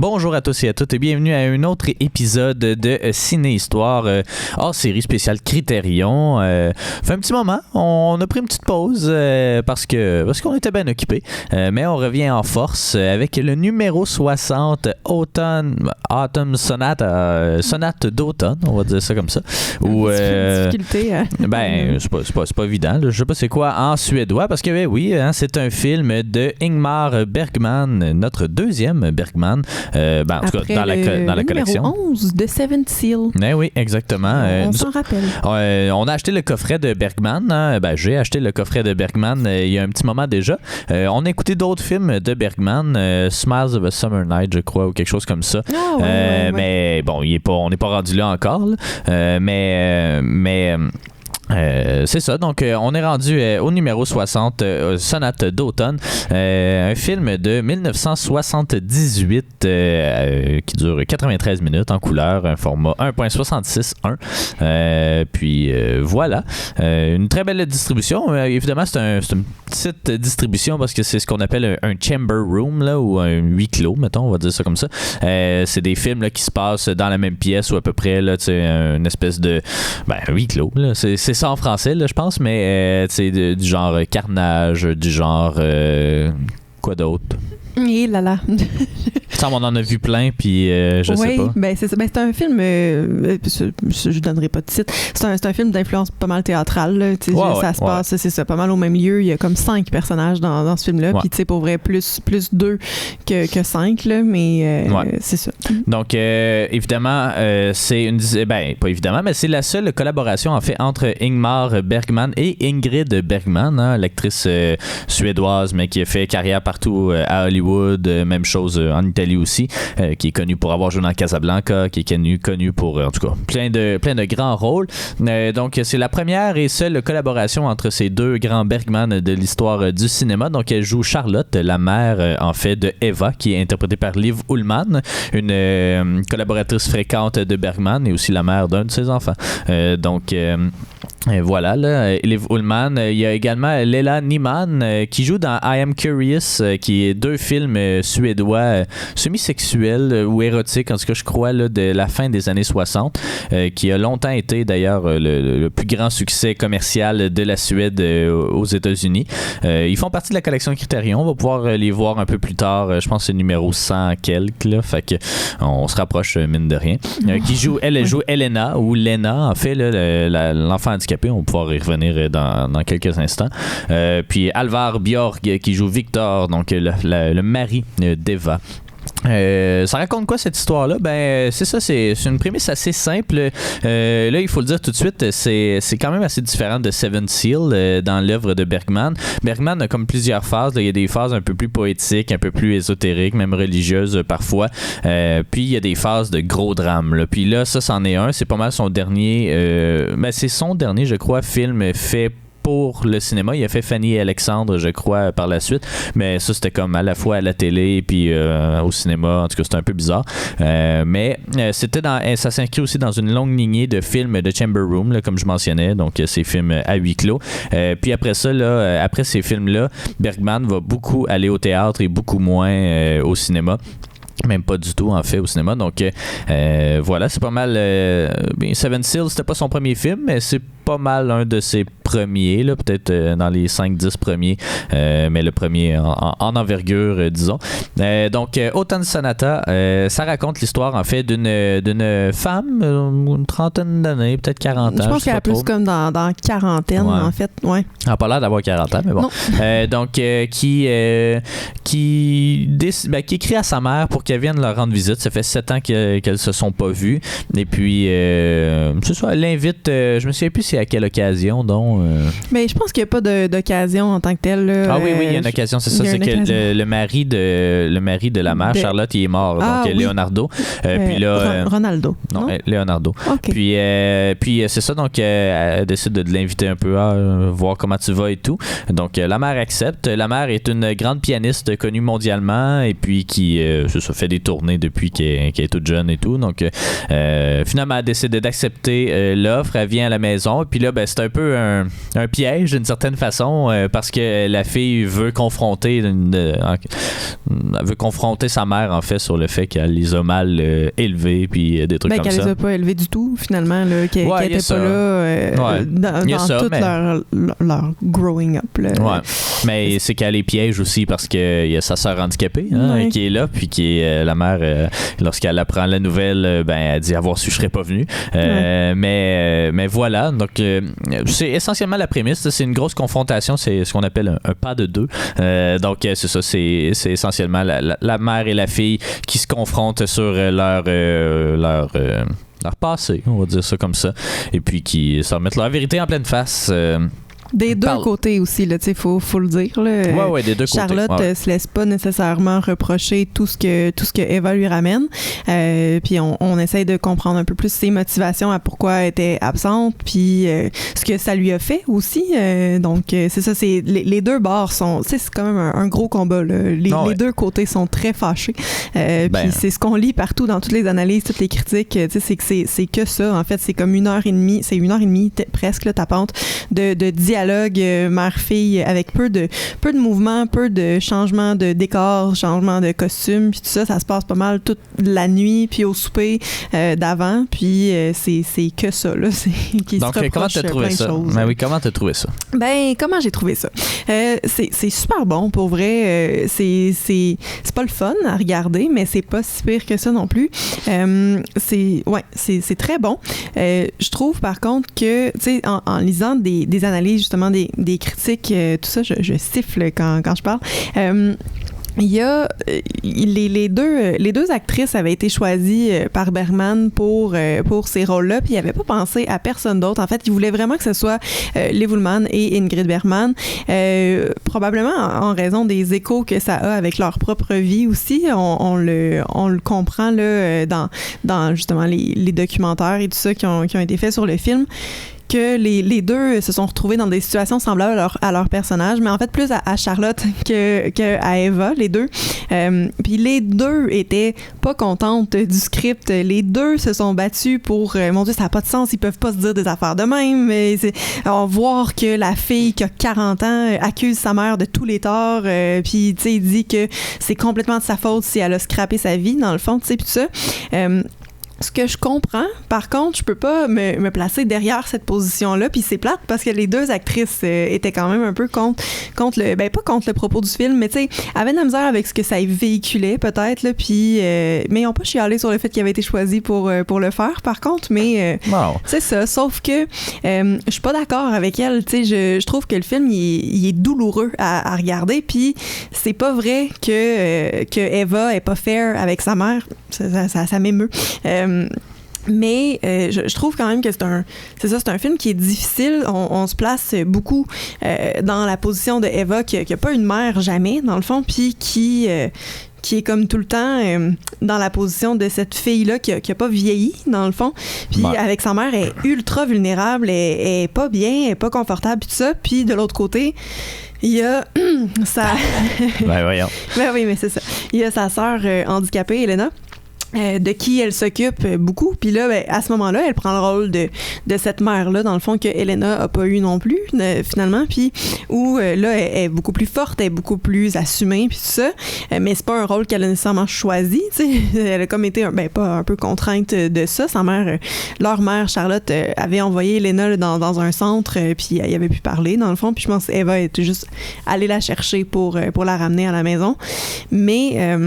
Bonjour à tous et à toutes et bienvenue à un autre épisode de Ciné-Histoire hors série spéciale Criterion. Fait un petit moment, on a pris une petite pause parce qu'on était bien occupés, mais on revient en force avec le numéro 60 Autumn Sonate d'automne, on va dire ça comme ça. Ou difficulté. Ben c'est pas évident, là. Je sais pas c'est quoi en suédois parce que oui, hein, c'est un film de Ingmar Bergman, notre deuxième Bergman. En tout cas, dans la collection. Numéro 11 de Seventh Seal. Oui, exactement. On s'en rappelle. On a acheté le coffret de Bergman. Hein. J'ai acheté le coffret de Bergman il y a un petit moment déjà. On a écouté d'autres films de Bergman, Smiles of a Summer Night, je crois, ou quelque chose comme ça. Mais bon, on n'est pas rendu là encore. Là. C'est ça, donc on est rendu au numéro 60, Sonate d'automne, un film de 1978 qui dure 93 minutes en couleur, un format 1.66.1. Puis voilà, une très belle distribution. Évidemment, c'est une petite distribution parce que c'est ce qu'on appelle un chamber room là, ou un huis clos, mettons, on va dire ça comme ça. C'est des films là, qui se passent dans la même pièce ou à peu près, là, une espèce de huis clos. Là. C'est ça en français, là, je pense, mais du genre carnage, du genre quoi d'autre? Et là là. Ça, on en a vu plein, puis je sais pas. Ben c'est ça. Ben, c'est un film, je donnerai pas de titre. C'est un film d'influence pas mal théâtrale. Là, ça se passe, c'est ça, pas mal au même lieu. Il y a comme 5 personnages dans ce film-là. Puis, tu sais, pour vrai, plus 2 que 5, là, mais c'est ça. Donc, évidemment, c'est une... pas évidemment, mais c'est la seule collaboration, en fait, entre Ingmar Bergman et Ingrid Bergman, hein, l'actrice suédoise, mais qui a fait carrière partout à Hollywood, même chose en Italie aussi, qui est connu pour avoir joué dans Casablanca, qui est connu pour, en tout cas, plein de grands rôles. Donc, c'est la première et seule collaboration entre ces deux grands Bergman de l'histoire du cinéma. Donc, elle joue Charlotte, la mère, en fait, de Eva, qui est interprétée par Liv Ullmann, une collaboratrice fréquente de Bergman et aussi la mère d'un de ses enfants. Et voilà, là, Liv Ullmann. Il y a également Lela Nyman qui joue dans I Am Curious, qui est 2 films suédois semi-sexuels ou érotiques, en tout cas je crois, là, de la fin des années 60, qui a longtemps été d'ailleurs le plus grand succès commercial de la Suède aux États-Unis. Ils font partie de la collection Criterion, on va pouvoir les voir un peu plus tard, je pense que c'est numéro 100 quelques, là, fait que on se rapproche mine de rien. Elle joue Elena, ou Lena en fait, là, l'enfant handicapé. On va pouvoir y revenir dans quelques instants. Puis Alvar Björk qui joue Victor, donc le mari d'Eva. Ça raconte quoi cette histoire-là? Ben, c'est ça, c'est une prémisse assez simple. Là, il faut le dire tout de suite, c'est quand même assez différent de Seventh Seal dans l'œuvre de Bergman. Bergman a comme plusieurs phases. Là. Il y a des phases un peu plus poétiques, un peu plus ésotériques, même religieuses parfois. Puis il y a des phases de gros drames. Là. Puis là, ça, c'en est un. C'est pas mal son dernier. C'est son dernier, je crois, film fait pour le cinéma. Il a fait Fanny et Alexandre, je crois, par la suite. Mais ça, c'était comme à la fois à la télé et puis au cinéma. En tout cas, c'était un peu bizarre. Mais ça s'inscrit aussi dans une longue lignée de films de Chamber Room, là, comme je mentionnais. Donc, ces films à huis clos. Puis après ça, là, après ces films-là, Bergman va beaucoup aller au théâtre et beaucoup moins au cinéma. Même pas du tout, en fait, au cinéma. Donc, voilà, c'est pas mal... Seven Seal, c'était pas son premier film, mais c'est pas mal un de ses premiers, là, peut-être dans les 5-10 premiers, mais le premier en envergure, disons. Donc, Autumn Sonata, ça raconte l'histoire, en fait, d'une femme, une trentaine d'années, peut-être 40 ans. Je pense qu'elle a plus comme dans quarantaine, en fait. Ouais. Elle n'a pas l'air d'avoir 40 ans, mais bon. Donc, qui écrit à sa mère pour qu'elle vienne leur rendre visite. Ça fait 7 ans qu'elles se sont pas vues. Et puis, c'est ça, elle l'invite, je me souviens plus c'est à quelle occasion, donc... Mais je pense qu'il n'y a pas d'occasion en tant que telle. Là, oui, il y a une occasion, c'est ça. C'est que le mari de la mère, Charlotte, il est mort. Donc, Leonardo. Puis là... Ronaldo. Non, Leonardo. Okay. Puis c'est ça, donc elle décide de l'inviter un peu à voir comment tu vas et tout. Donc, la mère accepte. La mère est une grande pianiste connue mondialement et puis qui fait des tournées depuis qu'elle est toute jeune et tout. Donc, finalement, elle décide d'accepter l'offre. Elle vient à la maison. non. Puis là, ben, c'est un peu un piège d'une certaine façon parce que la fille veut confronter sa mère, en fait, sur le fait qu'elle les a mal élevés, puis des trucs comme qu'elle ça. Qu'elle les a pas élevés du tout, finalement, là, qu'elle n'était pas là dans tout leur growing up. Là. Ouais. Mais c'est qu'elle les piège aussi parce qu'il y a sa sœur handicapée qui est là, puis qui est la mère, lorsqu'elle apprend la nouvelle, elle dit avoir su, je serais pas venu. Mais voilà, donc c'est essentiellement la prémisse, c'est une grosse confrontation, c'est ce qu'on appelle un pas de deux. Donc c'est ça, c'est essentiellement la mère et la fille qui se confrontent sur leur passé, on va dire ça comme ça, et puis qui se remettent leur vérité en pleine face. Des deux côtés aussi, là, tu sais, faut le dire. Là. Ouais, des deux Charlotte côtés. se laisse pas nécessairement reprocher tout ce que Eva lui ramène. Puis on essaye de comprendre un peu plus ses motivations à pourquoi elle était absente, puis ce que ça lui a fait aussi. Donc c'est ça, c'est les deux bords sont, tu sais, c'est quand même un gros combat. Là. Les deux côtés sont très fâchés. Puis c'est ce qu'on lit partout dans toutes les analyses, toutes les critiques. Tu sais, c'est que ça. En fait, c'est comme 1h30, c'est 1h30 presque là, tapante de dialogue mère-fille avec peu de mouvements, peu de changements de décor, changements de costume, puis tout ça se passe pas mal toute la nuit, puis au souper d'avant, puis c'est que ça, là. Donc, comment t'as trouvé ça? Ben oui, comment t'as trouvé ça? Ben, comment j'ai trouvé ça? C'est super bon, pour vrai. C'est pas le fun à regarder, mais c'est pas si pire que ça non plus. C'est très bon. Je trouve, par contre, que, tu sais, en lisant des analyses, justement, des critiques, tout ça, je siffle quand je parle. Il y a les deux actrices avaient été choisies par Bergman pour ces rôles-là, puis il n'avait pas pensé à personne d'autre. En fait, il voulait vraiment que ce soit Liv Ullmann et Ingrid Bergman, probablement en raison des échos que ça a avec leur propre vie aussi. On le comprend là dans justement les documentaires et tout ça qui ont été faits sur le film, que les deux se sont retrouvés dans des situations semblables à leur personnage, mais en fait plus à Charlotte que à Eva, les deux. Puis les deux étaient pas contentes du script. Les deux se sont battus pour mon Dieu, ça n'a pas de sens, ils peuvent pas se dire des affaires de même. Mais on voir que la fille qui a 40 ans accuse sa mère de tous les torts, puis tu sais, il dit que c'est complètement de sa faute si elle a scrappé sa vie dans le fond, tu sais, puis tout ça. Ce que je comprends, par contre, je peux pas me placer derrière cette position-là, puis c'est plate parce que les deux actrices étaient quand même un peu contre le, pas contre le propos du film, mais tu sais, avaient de la misère avec ce que ça véhiculait peut-être là, puis mais ils ont pas chialé sur le fait qu'il avait été choisi pour le faire, par contre, mais c'est ça. Sauf que je suis pas d'accord avec elle, tu sais, je trouve que le film il est douloureux à regarder, puis c'est pas vrai que Eva est pas fair avec sa mère, ça m'émeut. Mais je trouve quand même que c'est un film qui est difficile. On se place beaucoup dans la position de Eva qui a pas une mère jamais dans le fond, puis qui est comme tout le temps dans la position de cette fille-là qui a pas vieilli, dans le fond. Puis avec sa mère, elle est ultra vulnérable, elle est pas bien, elle est pas confortable, puis tout ça. Puis de l'autre côté, il y a sa... Ben voyons. Ben oui, mais c'est ça. Il y a sa sœur handicapée, Elena, de qui elle s'occupe beaucoup. Puis là, à ce moment-là, elle prend le rôle de cette mère-là, dans le fond, que Elena a pas eu non plus, finalement. Puis où, là, elle est beaucoup plus forte, elle est beaucoup plus assumée, puis tout ça. Mais c'est pas un rôle qu'elle a nécessairement choisi, tu sais. Elle a comme été, pas un peu contrainte de ça. Sa mère, leur mère, Charlotte, avait envoyé Elena là, dans un centre, puis elle y avait pu parler, dans le fond. Puis je pense qu'Eva était juste allée la chercher pour la ramener à la maison. Mais...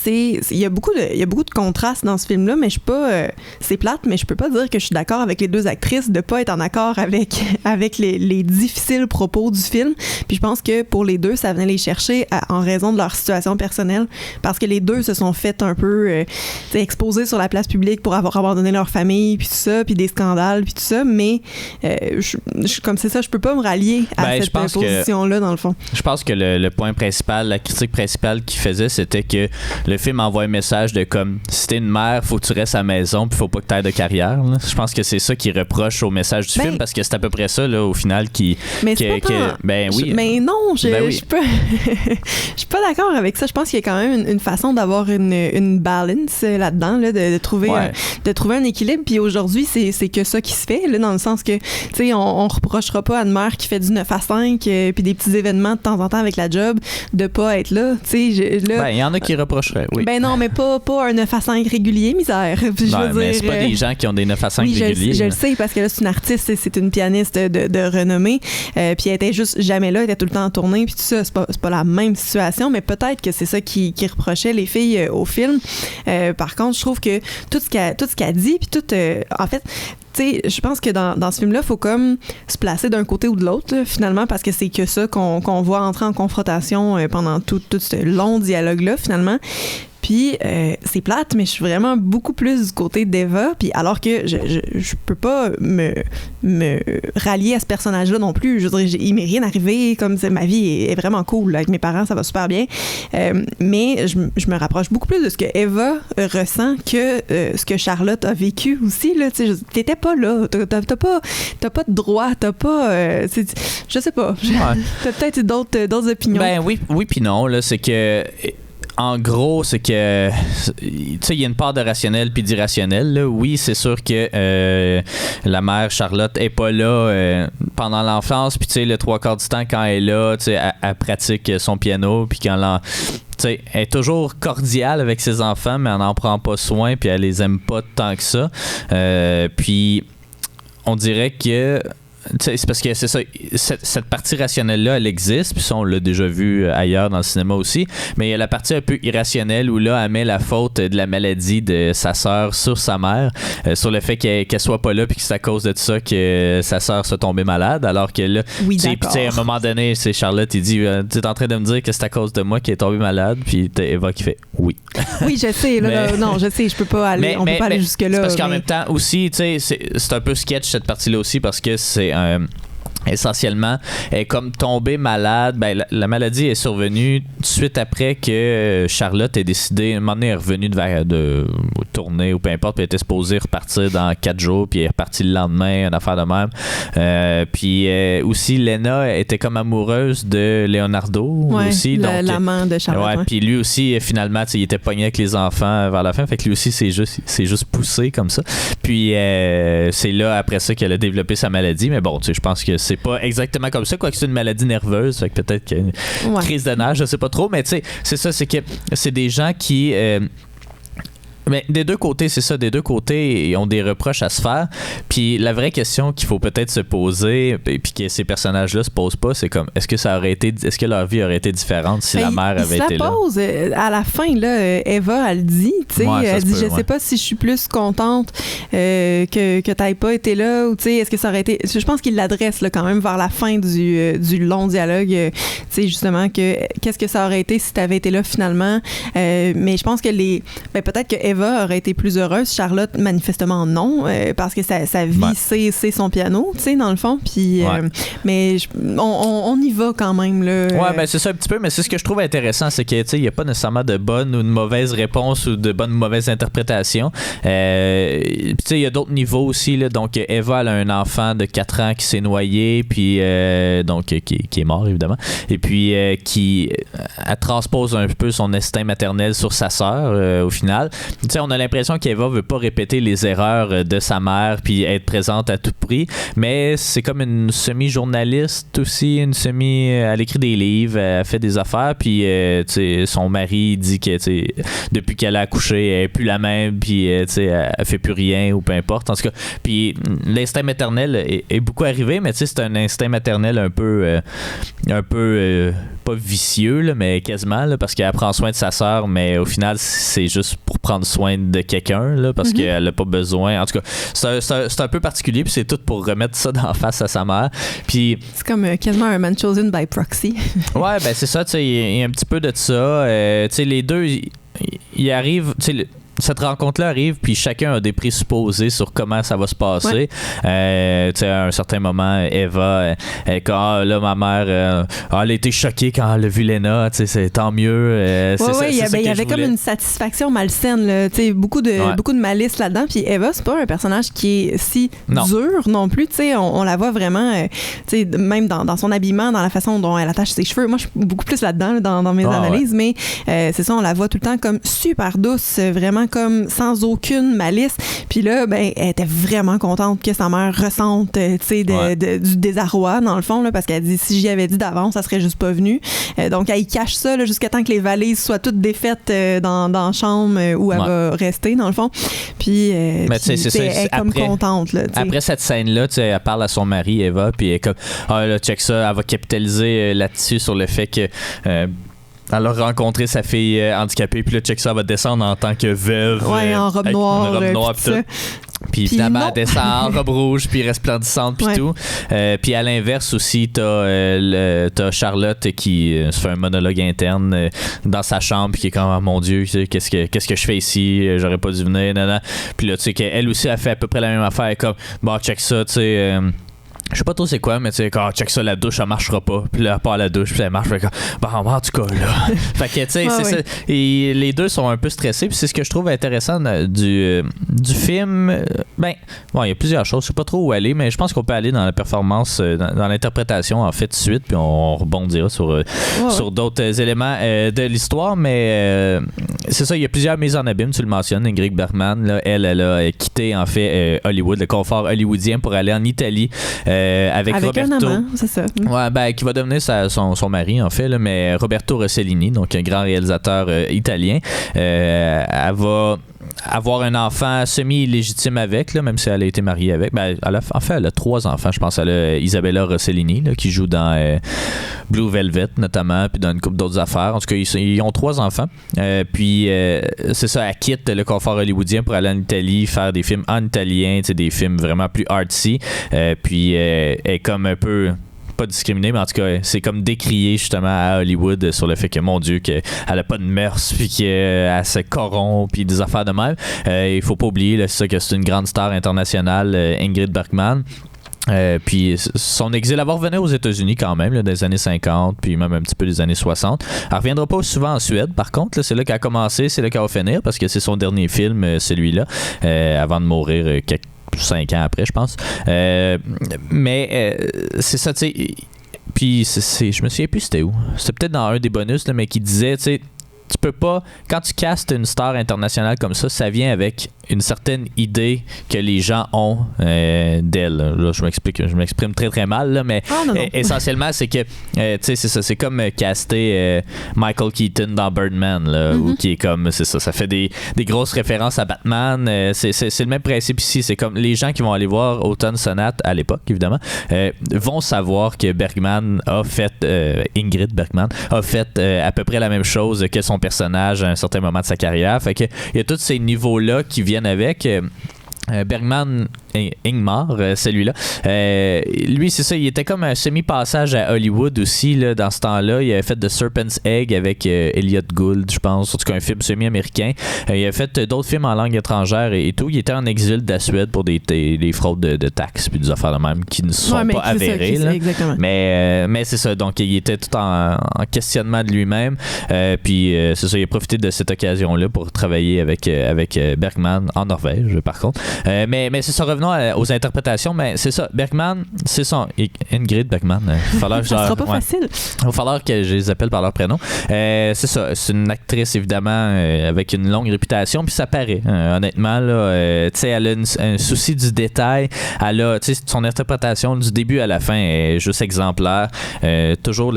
il y a beaucoup de contrastes dans ce film-là, mais je suis pas c'est plate, mais je peux pas dire que je suis d'accord avec les deux actrices de pas être en accord avec les difficiles propos du film. Puis je pense que pour les deux, ça venait les chercher en raison de leur situation personnelle, parce que les deux se sont fait un peu exposés sur la place publique pour avoir abandonné leur famille, puis tout ça, puis des scandales, puis tout ça. Mais comme c'est ça, je peux pas me rallier à cette position-là, dans le fond. Je pense que le point principal, la critique principale qu'il faisait, c'était que le film envoie un message de comme si t'es une mère, faut que tu restes à la maison puis faut pas que t'ailles de carrière. Là. Je pense que c'est ça qui reproche au message du film parce que c'est à peu près ça là, au final qui... Mais c'est pas ben oui. Mais non, je suis pas d'accord avec ça. Je pense qu'il y a quand même une façon d'avoir une balance là-dedans, là, de trouver un équilibre. Puis aujourd'hui, c'est que ça qui se fait, là, dans le sens que, tu sais, on reprochera pas à une mère qui fait du 9 à 5 puis des petits événements de temps en temps avec la job de pas être là. Tu sais, ben, il y en a qui reprocheraient, oui. Ben non, mais pas un 9 à 5 régulier, misère. Mais c'est pas des gens qui ont des 9 à 5 réguliers. Je le sais, parce que là, c'est une artiste, c'est une pianiste de renommée, puis elle était juste jamais là, elle était tout le temps en tournée, puis tout ça, c'est pas la même situation, mais peut-être que c'est ça qui reprochait les filles au film. Par contre, je trouve que tout ce qu'elle dit, puis tout, en fait, tu sais, je pense que dans ce film-là, il faut comme se placer d'un côté ou de l'autre, là, finalement, parce que c'est que ça qu'on voit entrer en confrontation pendant tout ce long dialogue-là, finalement. Puis c'est plate, mais je suis vraiment beaucoup plus du côté d'Eva. Puis alors que je peux pas me rallier à ce personnage-là non plus. Je veux dire, il m'est rien arrivé. Comme ma vie est vraiment cool. Avec mes parents, ça va super bien. Mais je me rapproche beaucoup plus de ce que Eva ressent que ce que Charlotte a vécu aussi. Là, t'étais pas là. T'as pas de droit. T'as pas... je sais pas. T'as peut-être d'autres opinions. Ben oui puis non. Là, c'est que... En gros, c'est que, tu sais, il y a une part de rationnel puis d'irrationnel. Là. Oui, c'est sûr que la mère Charlotte est pas là pendant l'enfance, puis tu sais, le 3/4 du temps quand elle est là, tu sais, elle pratique son piano, puis quand elle est toujours cordiale avec ses enfants, mais elle n'en prend pas soin, puis elle les aime pas tant que ça. Puis on dirait que c'est parce que c'est ça, cette partie rationnelle-là, elle existe, puis ça, on l'a déjà vu ailleurs dans le cinéma aussi, mais il y a la partie un peu irrationnelle où là, elle met la faute de la maladie de sa sœur sur sa mère, sur le fait qu'elle soit pas là, puis que c'est à cause de ça que sa sœur soit tombée malade, alors que là, oui, puis à un moment donné, c'est Charlotte, il dit, tu es en train de me dire que c'est à cause de moi qu'elle est tombée malade, puis Eva qui fait oui. Oui, je sais, là, non, je sais, je peux pas aller, on peut pas aller jusque-là. C'est parce qu'en même temps aussi, tu sais, c'est un peu sketch cette partie-là aussi, parce que c'est essentiellement, elle est comme tombée malade. Ben, la maladie est survenue tout de suite après que Charlotte ait décidé, un moment donné, elle est revenue de tourner ou peu importe, puis elle était supposée repartir dans 4 jours, puis elle est repartie le lendemain, une affaire de même. Puis aussi, Lena était comme amoureuse de Leonardo aussi. L'amant de Charlotte. Ouais, puis lui aussi, finalement, il était pogné avec les enfants vers la fin, fait que lui aussi, c'est juste poussé comme ça. Puis c'est là, après ça, qu'elle a développé sa maladie, mais bon, tu sais, je pense que c'est pas exactement comme ça, quoique c'est une maladie nerveuse, fait que peut-être qu'il y a une crise de nerfs, je sais pas trop, mais tu sais, c'est ça, c'est que c'est des gens qui mais des deux côtés, c'est ça, des deux côtés, ils ont des reproches à se faire. Puis la vraie question qu'il faut peut-être se poser, puis que ces personnages-là se posent pas, c'est comme, est-ce que leur vie aurait été différente si la mère avait été là? Pose à la fin, là, Eva, elle dit, tu sais, elle dit, je sais pas si je suis plus contente que t'aies pas été là, ou tu sais, est-ce que ça aurait été... Je pense qu'il l'adresse là quand même vers la fin du long dialogue, tu sais, justement, qu'est-ce que ça aurait été si t'avais été là finalement. Mais je pense que peut-être que Eva aurait été plus heureuse. Charlotte, manifestement, non, parce que sa vie, c'est son piano, tu sais, dans le fond. Puis, mais on y va quand même, là. Ouais, ben c'est ça un petit peu, mais c'est ce que je trouve intéressant, c'est que, tu sais, il n'y a pas nécessairement de bonne ou de mauvaise réponse ou de bonne ou mauvaise interprétation. Puis, tu sais, il y a d'autres niveaux aussi, là. Donc, Eva, elle a un enfant de 4 ans qui s'est noyé, puis, donc, qui est mort, évidemment. Et puis, elle transpose un peu son instinct maternel sur sa sœur, au final. Tu sais, on a l'impression qu'Eva veut pas répéter les erreurs de sa mère puis être présente à tout prix, mais c'est comme une semi-journaliste aussi, elle écrit des livres, elle fait des affaires, puis tu sais, son mari dit que, tu sais, depuis qu'elle a accouché, elle est plus la même, puis tu sais, elle fait plus rien ou peu importe. En tout cas, puis l'instinct maternel est beaucoup arrivé, mais tu sais, c'est un instinct maternel un peu pas vicieux, là, mais quasiment, là, parce qu'elle prend soin de sa sœur, mais au final, c'est juste pour prendre soin de quelqu'un, là, parce qu'elle n'a pas besoin. En tout cas, c'est un peu particulier, puis c'est tout pour remettre ça d'en face à sa mère. Puis c'est comme quasiment un man chosen by proxy. Ouais, ben c'est ça, tu sais, il y a un petit peu de ça. Tu sais, les deux, ils arrivent, tu sais, cette rencontre-là arrive, puis chacun a des présupposés sur comment ça va se passer. À un certain moment, Eva, quand là, ma mère, elle a été choquée quand elle a vu Lena, c'est tant mieux. Il y avait comme une satisfaction malsaine, là, beaucoup de malice là-dedans. Puis Eva, c'est pas un personnage qui est si dur non plus. On la voit vraiment, même dans son habillement, dans la façon dont elle attache ses cheveux. Moi, je suis beaucoup plus là-dedans dans mes analyses, mais c'est ça, on la voit tout le temps comme super douce, vraiment comme sans aucune malice. Puis là, elle était vraiment contente que sa mère ressente du désarroi, dans le fond, là, parce qu'elle dit, si j'y avais dit d'avance, ça serait juste pas venu. Donc, elle cache ça là, jusqu'à temps que les valises soient toutes défaites dans la chambre où elle va rester, dans le fond. Puis, elle est comme contente. Là, après cette scène-là, elle parle à son mari, Eva, puis elle est comme, là, check ça, elle va capitaliser là-dessus sur le fait que elle a rencontré sa fille handicapée, puis là, check ça, elle va descendre en tant que veuve. En robe noire. Puis tout. Puis finalement, elle descend en robe rouge, puis resplendissante, puis tout. Puis à l'inverse aussi, t'as Charlotte qui se fait un monologue interne dans sa chambre, puis qui est comme, oh, mon Dieu, qu'est-ce que je fais ici? J'aurais pas dû venir. Puis là, tu sais, qu'elle aussi a fait à peu près la même affaire, comme, bon, check ça, tu sais. Je sais pas trop c'est quoi, mais tu sais, quand check ça, la douche, ça marchera pas. Puis là, elle part la douche, puis ça marche. En tout cas, là. Fait que, tu sais, c'est ça. Et les deux sont un peu stressés, puis c'est ce que je trouve intéressant du film. Il y a plusieurs choses. Je sais pas trop où aller, mais je pense qu'on peut aller dans la performance, dans l'interprétation, en fait, de suite, puis on rebondira sur d'autres éléments de l'histoire. Mais c'est ça, il y a plusieurs mises en abîme, tu le mentionnes. Ingrid Bergman, là, elle a quitté, en fait, Hollywood, le confort hollywoodien, pour aller en Italie. Avec Roberto, un amant, c'est ça. Qui va devenir son mari, en fait, là, mais Roberto Rossellini, donc un grand réalisateur italien. Elle va avoir un enfant semi-légitime avec, là, même si elle a été mariée avec. Elle a 3 enfants, je pense. Elle a Isabella Rossellini, là, qui joue dans Blue Velvet, notamment, puis dans une couple d'autres affaires. En tout cas, ils ont 3 enfants. Puis, c'est ça, elle quitte le confort hollywoodien pour aller en Italie, faire des films en italien, des films vraiment plus artsy. Puis, elle est comme un peu... pas discriminée, mais en tout cas, c'est comme décrié justement à Hollywood sur le fait que, mon Dieu, qu'elle a pas de mœurs, puis qu'elle se corrompt, puis des affaires de même. Il faut pas oublier, là, c'est ça, que c'est une grande star internationale, Ingrid Bergman. Puis son exil, elle va revenir aux États-Unis quand même, là, des années 50, puis même un petit peu des années 60. Elle reviendra pas souvent en Suède, par contre. Là, c'est là qu'elle a commencé, c'est là qu'elle va finir, parce que c'est son dernier film, celui-là, avant de mourir 5 ans après, je pense. Mais c'est ça, tu sais. Puis je me souviens plus c'était où. C'était peut-être dans un des bonus, là, mais qui disait, tu sais, tu peux pas, quand tu castes une star internationale comme ça vient avec une certaine idée que les gens ont d'elle. Là, je m'exprime très très mal, là, mais essentiellement c'est que tu sais, c'est ça, c'est comme caster Michael Keaton dans Birdman, là, où qui est comme, c'est ça fait des grosses références à Batman. C'est le même principe ici, c'est comme les gens qui vont aller voir Autumn Sonate à l'époque, évidemment, vont savoir que Bergman a fait, Ingrid Bergman a fait à peu près la même chose que son personnage à un certain moment de sa carrière. Fait que il y a tous ces niveaux-là qui viennent avec. Bergman, Ingmar, celui-là. Lui, c'est ça, il était comme un semi-passage à Hollywood aussi, là, dans ce temps-là. Il avait fait The Serpent's Egg avec Elliot Gould, je pense, en tout cas un film semi-américain. Il avait fait d'autres films en langue étrangère et tout. Il était en exil de la Suède pour des fraudes de taxes puis des affaires de même qui ne sont pas avérées. Mais c'est ça, donc il était tout en questionnement de lui-même. Puis c'est ça, il a profité de cette occasion-là pour travailler avec Bergman en Norvège, par contre. Mais c'est ça, revenons aux interprétations. Mais c'est ça, Bergman, c'est son Ingrid Bergman. Ça sera pas facile. Il va falloir que je les appelle par leur prénom. C'est ça, c'est une actrice évidemment avec une longue réputation, puis ça paraît. Honnêtement, là, tu sais, elle a un souci du détail. Elle a, tu sais, son interprétation du début à la fin est juste exemplaire. Toujours,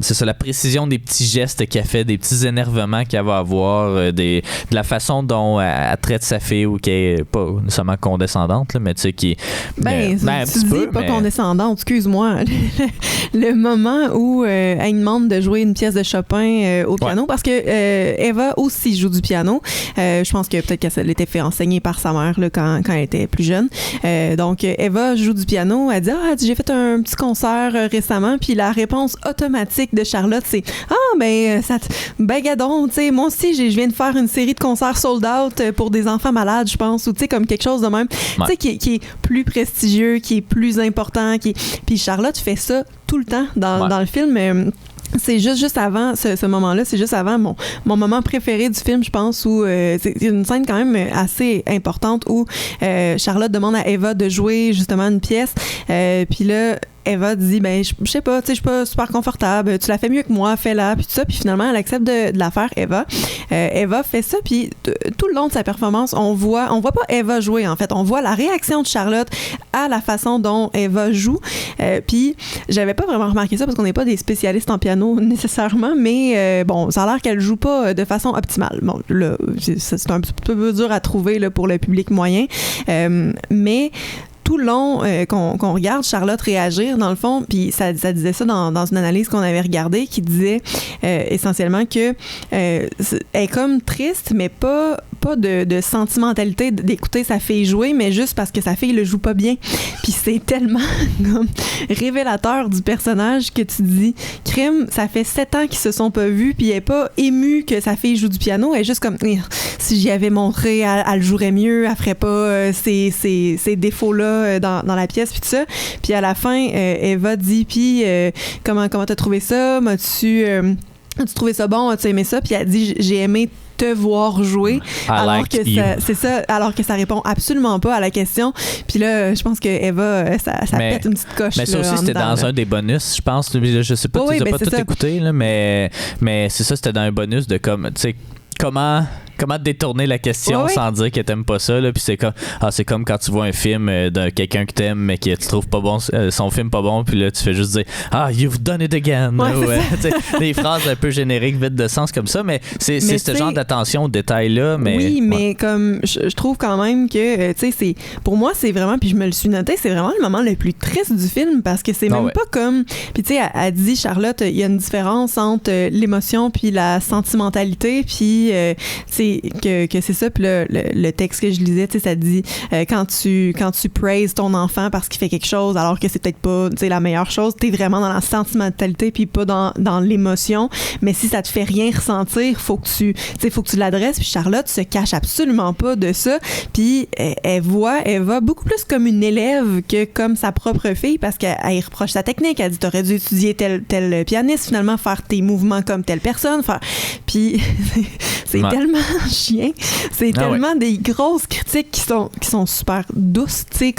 c'est ça, la précision des petits gestes qu'elle fait, des petits énervements qu'elle va avoir, de la façon dont elle traite sa fille ou qu'elle est pas nécessairement condescendante, condescendante, là, mais tu sais, qui est. Un petit peu. Pas condescendante, excuse-moi. Le moment où elle demande de jouer une pièce de Chopin au piano, parce que Eva aussi joue du piano. Je pense que peut-être qu'elle l'était fait enseigner par sa mère là, quand elle était plus jeune. Donc, Eva joue du piano. Elle dit j'ai fait un petit concert récemment. Puis la réponse automatique de Charlotte, c'est gadon, tu sais, moi aussi, je viens de faire une série de concerts sold out pour des enfants malades, je pense, ou tu sais, comme quelque chose de même, tu sais, qui est plus prestigieux, qui est plus important. Puis Charlotte fait ça tout le temps dans le film. C'est juste avant ce moment-là, c'est juste avant mon moment préféré du film, je pense, où c'est une scène quand même assez importante où Charlotte demande à Eva de jouer justement une pièce, puis là Eva dit je sais pas, tu sais, je suis pas super confortable, tu la fais mieux que moi, fais-la, puis tout ça, puis finalement elle accepte de la faire. Eva fait ça, puis tout le long de sa performance, on voit pas Eva jouer, en fait, on voit la réaction de Charlotte à la façon dont Eva joue, puis j'avais pas vraiment remarqué ça parce qu'on n'est pas des spécialistes en piano nécessairement, mais ça a l'air qu'elle joue pas de façon optimale. Bon, là, c'est un petit peu dur à trouver là, pour le public moyen, mais tout le long qu'on regarde Charlotte réagir, dans le fond, puis ça disait ça dans une analyse qu'on avait regardée, qui disait essentiellement que elle est comme triste, mais pas de sentimentalité d'écouter sa fille jouer, mais juste parce que sa fille le joue pas bien. Puis c'est tellement comme révélateur du personnage que tu dis, crime, ça fait 7 ans qu'ils se sont pas vus, puis elle est pas émue que sa fille joue du piano, elle est juste comme, si j'y avais montré, elle le jouerait mieux, elle ferait pas ces défauts-là dans la pièce, puis tout ça. Puis à la fin, Eva dit, puis comment t'as trouvé ça? As-tu trouvé ça bon? As-tu aimé ça? Puis elle dit, j'ai aimé te voir jouer, alors que ça répond absolument pas à la question. Puis là, je pense que Eva, ça pète une petite coche. Mais ça aussi, c'était dans un des bonus, je pense. Je sais pas, tu n'as pas tout écouté, là, mais c'est ça, c'était dans un bonus de comme, tu sais, comment détourner la question sans dire que t'aimes pas ça, là, puis c'est comme quand tu vois un film de quelqu'un que t'aimes mais que tu trouves pas bon, son film pas bon, puis là tu fais juste dire you've done it again, des phrases un peu génériques vides de sens comme ça, mais c'est ce genre d'attention aux détails là, mais comme je trouve quand même que tu sais, pour moi c'est vraiment, puis je me le suis noté, c'est vraiment le moment le plus triste du film, parce que c'est même pas comme, puis tu sais, elle dit, Charlotte, il y a une différence entre l'émotion puis la sentimentalité, puis c'est que c'est ça. Puis le texte que je lisais, tu sais, ça dit quand tu praises ton enfant parce qu'il fait quelque chose alors que c'est peut-être pas, tu sais, la meilleure chose, t'es vraiment dans la sentimentalité puis pas dans l'émotion, mais si ça te fait rien ressentir, faut que tu l'adresses. Puis Charlotte se cache absolument pas de ça, puis elle va beaucoup plus comme une élève que comme sa propre fille, parce qu'elle reproche sa technique. Elle dit, t'aurais dû étudier tel pianiste, finalement faire tes mouvements comme telle personne, puis c'est tellement chien. C'est tellement des grosses critiques qui sont super douces, tu sais,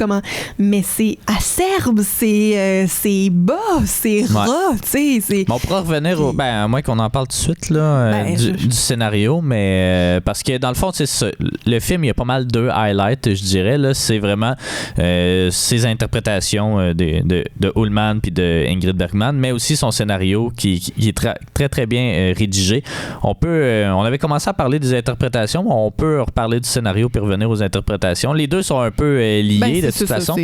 mais c'est acerbe, c'est bas, c'est ras, tu sais. On pourra revenir à moins qu'on en parle tout de suite, là, du scénario, mais parce que dans le fond, c'est ça, le film, il y a pas mal deux highlights, je dirais, là, c'est vraiment ses interprétations de Ullman puis de Ingrid Bergman, mais aussi son scénario qui est très, très, très bien rédigé. On avait commencé à parler des interprétations, on peut reparler du scénario puis revenir aux interprétations. Les deux sont un peu liés de toute façon.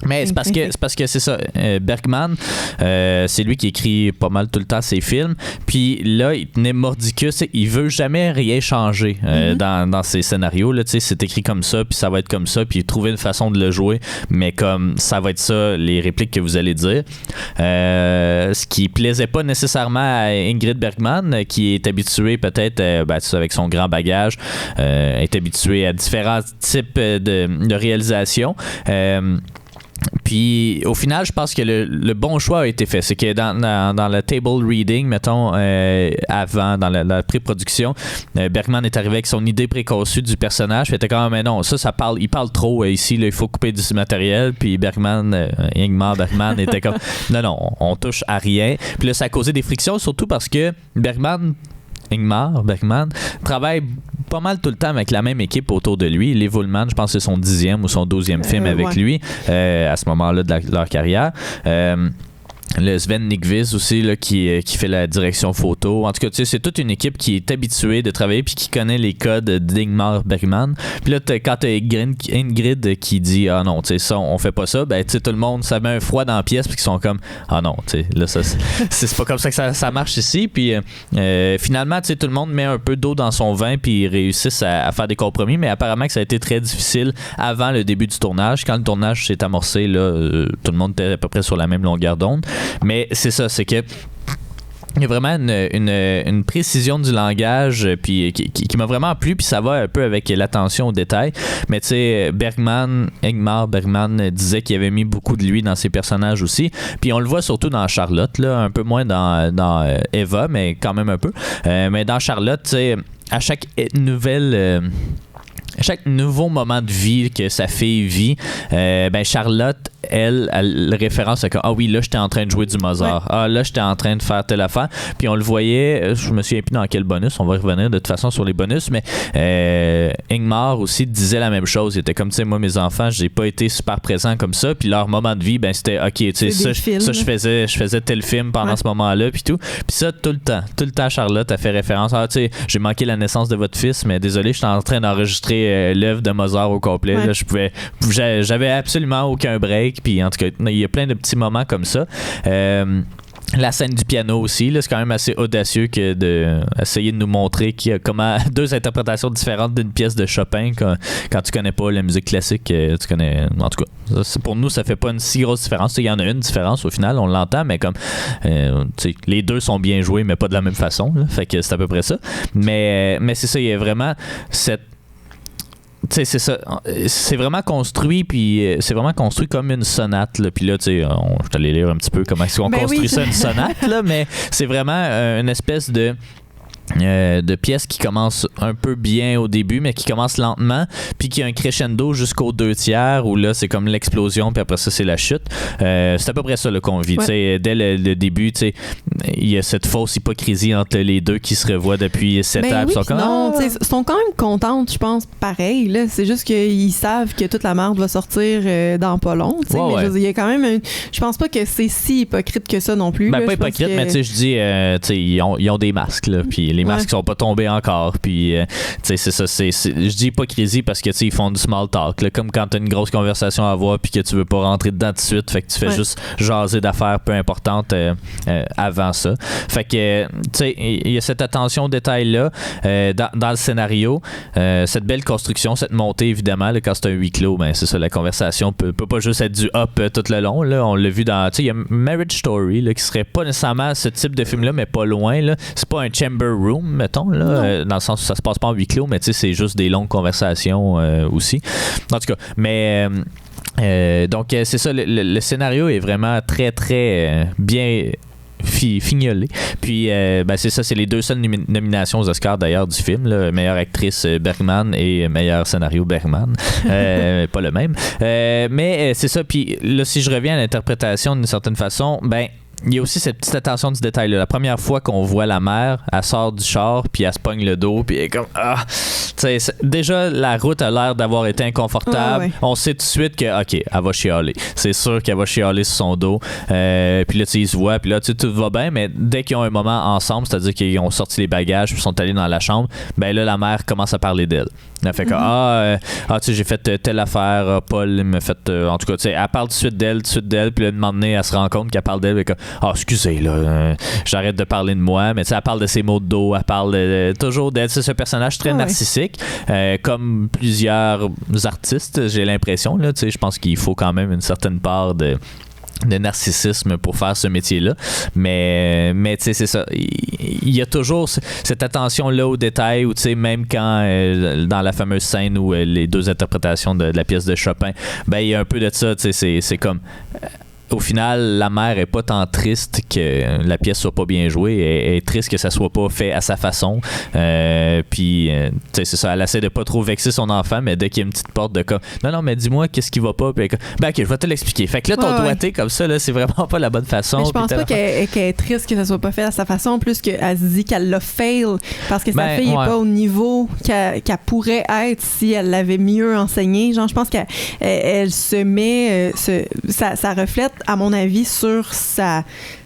Mais c'est parce que c'est ça. Bergman, c'est lui qui écrit pas mal tout le temps ses films. Puis là, il tenait mordicus. Il veut jamais rien changer dans ses scénarios. Là, c'est écrit comme ça, puis ça va être comme ça, puis trouver une façon de le jouer. Mais comme ça va être ça, les répliques que vous allez dire. Ce qui plaisait pas nécessairement à Ingrid Bergman, qui est habituée peut-être avec son grand bagage, est habituée à différents types de réalisations. Puis au final, je pense que le bon choix a été fait. C'est que dans le table reading, mettons, avant, dans la pré-production, Bergman est arrivé avec son idée préconçue du personnage. Il était comme, mais non, ça parle, il parle trop ici, là, il faut couper du matériel. Puis Ingmar Bergman était comme, non, on touche à rien. Puis là, ça a causé des frictions, surtout parce que Ingmar Bergman travaille pas mal tout le temps avec la même équipe autour de lui. Les Ullman, je pense que c'est son 10e ou son 12e film avec lui à ce moment-là de leur carrière. le Sven Nykvist aussi là, qui fait la direction photo. En tout cas, tu sais, c'est toute une équipe qui est habituée de travailler puis qui connaît les codes d'Ingmar Bergman. Puis là, quand t'as Ingrid qui dit ah non, tu sais, ça, on fait pas ça, ben tu sais, tout le monde, ça met un froid dans la pièce puis qu'ils sont comme ah non, tu sais, là, ça, c'est pas comme ça que ça marche ici. Puis finalement, tu sais, tout le monde met un peu d'eau dans son vin puis ils réussissent à faire des compromis, mais apparemment que ça a été très difficile avant le début du tournage. Quand le tournage s'est amorcé, là, tout le monde était à peu près sur la même longueur d'onde. Mais c'est ça, c'est que il y a vraiment une précision du langage puis qui m'a vraiment plu, puis ça va un peu avec l'attention aux détails. Mais tu sais, Ingmar Bergman disait qu'il avait mis beaucoup de lui dans ses personnages aussi. Puis on le voit surtout dans Charlotte, là, un peu moins dans Eva, mais quand même un peu. Mais dans Charlotte, tu sais, à chaque nouveau moment de vie que sa fille vit, ben Charlotte, elle référence à que ah oui, là j'étais en train de jouer du Mozart, ouais. Ah là j'étais en train de faire telle affaire, puis on le voyait, je me souviens plus dans quel bonus, on va revenir de toute façon sur les bonus, mais Ingmar aussi disait la même chose. Il était comme, tu sais, moi mes enfants, j'ai pas été super présent comme ça, puis leur moment de vie, ben c'était ok, tu sais, ça je faisais tel film pendant ce moment-là, puis tout, puis ça tout le temps Charlotte a fait référence, ah tu sais, j'ai manqué la naissance de votre fils, mais désolé, j'étais en train d'enregistrer l'œuvre de Mozart au complet, là, j'avais absolument aucun break. Puis en tout cas, il y a plein de petits moments comme ça. La scène du piano aussi, là, c'est quand même assez audacieux que d'essayer de nous montrer qu'il y a comment deux interprétations différentes d'une pièce de Chopin quand tu connais pas la musique classique, tu connais. En tout cas, pour nous, ça fait pas une si grosse différence. Il y en a une différence au final, on l'entend, mais comme les deux sont bien joués, mais pas de la même façon. Là, fait que c'est à peu près ça. Mais c'est ça, il y a vraiment cette. Tu sais, c'est ça. C'est vraiment construit, puis c'est vraiment construit comme une sonate. Là. Puis là, tu sais, je vais t'aller lire un petit peu comment est-ce qu'on construit ça, une sonate, là, mais c'est vraiment une espèce de pièce qui commence un peu bien au début, mais qui commence lentement, puis qui a un crescendo jusqu'aux 2/3 où là c'est comme l'explosion, puis après ça c'est la chute. C'est à peu près ça là, qu'on vit. Ouais. Dès le début, il y a cette fausse hypocrisie entre les deux qui se revoient depuis 7 ans. Oui, ils sont quand même contentes, je pense, pareil. Là. C'est juste qu'ils savent que toute la merde va sortir dans pas long. Mais il y a quand même je pense pas que c'est si hypocrite que ça non plus. Ben, pas hypocrite, mais tu sais, je dis, ils ont des masques, là, puis les masques sont pas tombés encore, puis c'est ça, je dis hypocrisie parce que ils font du small talk, là, comme quand t'as une grosse conversation à avoir puis que tu veux pas rentrer dedans tout de suite, fait que tu fais juste jaser d'affaires peu importantes avant ça. Fait que tu sais, il y a cette attention au détail là dans le scénario, cette belle construction, cette montée évidemment, là, quand c'est un huis clos, ben c'est ça, la conversation peut pas juste être du up tout le long, là, on l'a vu dans, tu sais, il y a Marriage Story là, qui serait pas nécessairement ce type de film là, mais pas loin là, c'est pas un chamber room, mettons, là, dans le sens où ça se passe pas en huis clos, mais tu sais, c'est juste des longues conversations aussi. En tout cas, mais donc c'est ça, le scénario est vraiment très, très bien fignolé. Puis c'est ça, c'est les deux seules nominations aux Oscars d'ailleurs du film, là, meilleure actrice Bergman et meilleur scénario Bergman. Pas le même. Mais c'est ça, puis là, si je reviens à l'interprétation d'une certaine façon, ben il y a aussi cette petite attention du détail là. La première fois qu'on voit la mère, elle sort du char, puis elle se pogne le dos, puis elle est comme déjà la route a l'air d'avoir été inconfortable. On sait tout de suite que ok, elle va chialer. C'est sûr qu'elle va chialer sur son dos. Puis là tu sais, ils se voient, puis là tu sais, tout va bien, mais dès qu'ils ont un moment ensemble, c'est-à-dire qu'ils ont sorti les bagages, puis sont allés dans la chambre, ben là la mère commence à parler d'elle. Elle fait que tu sais, j'ai fait telle affaire, Paul m'a fait en tout cas, tu sais, elle parle tout de suite d'elle, puis là de moment donné, elle se rend compte qu'elle parle d'elle, et que excusez là, j'arrête de parler de moi, mais tu sais, elle parle de ses maux de dos, elle parle toujours d'elle. C'est ce personnage très narcissique, comme plusieurs artistes, j'ai l'impression là, tu sais, je pense qu'il faut quand même une certaine part de narcissisme pour faire ce métier-là. Mais tu sais, c'est ça. Il y a toujours cette attention-là aux détails où, tu sais, même quand dans la fameuse scène où les deux interprétations de la pièce de Chopin, ben il y a un peu de ça, tu sais, c'est comme... Au final, la mère est pas tant triste que la pièce soit pas bien jouée. Elle est triste que ça soit pas fait à sa façon. Puis, tu sais, c'est ça. Elle essaie de pas trop vexer son enfant, mais dès qu'il y a une petite porte de comme non, mais dis-moi qu'est-ce qui va pas. Puis, ben, ok, je vais te l'expliquer. Fait que là, ton doigté comme ça, là, c'est vraiment pas la bonne façon. Mais je pense pas qu'elle est triste que ça soit pas fait à sa façon, plus qu'elle se dit qu'elle l'a fail parce que sa fille est pas au niveau qu'elle pourrait être si elle l'avait mieux enseigné. Genre, je pense qu'elle se met, ça reflète à mon avis, sur sa...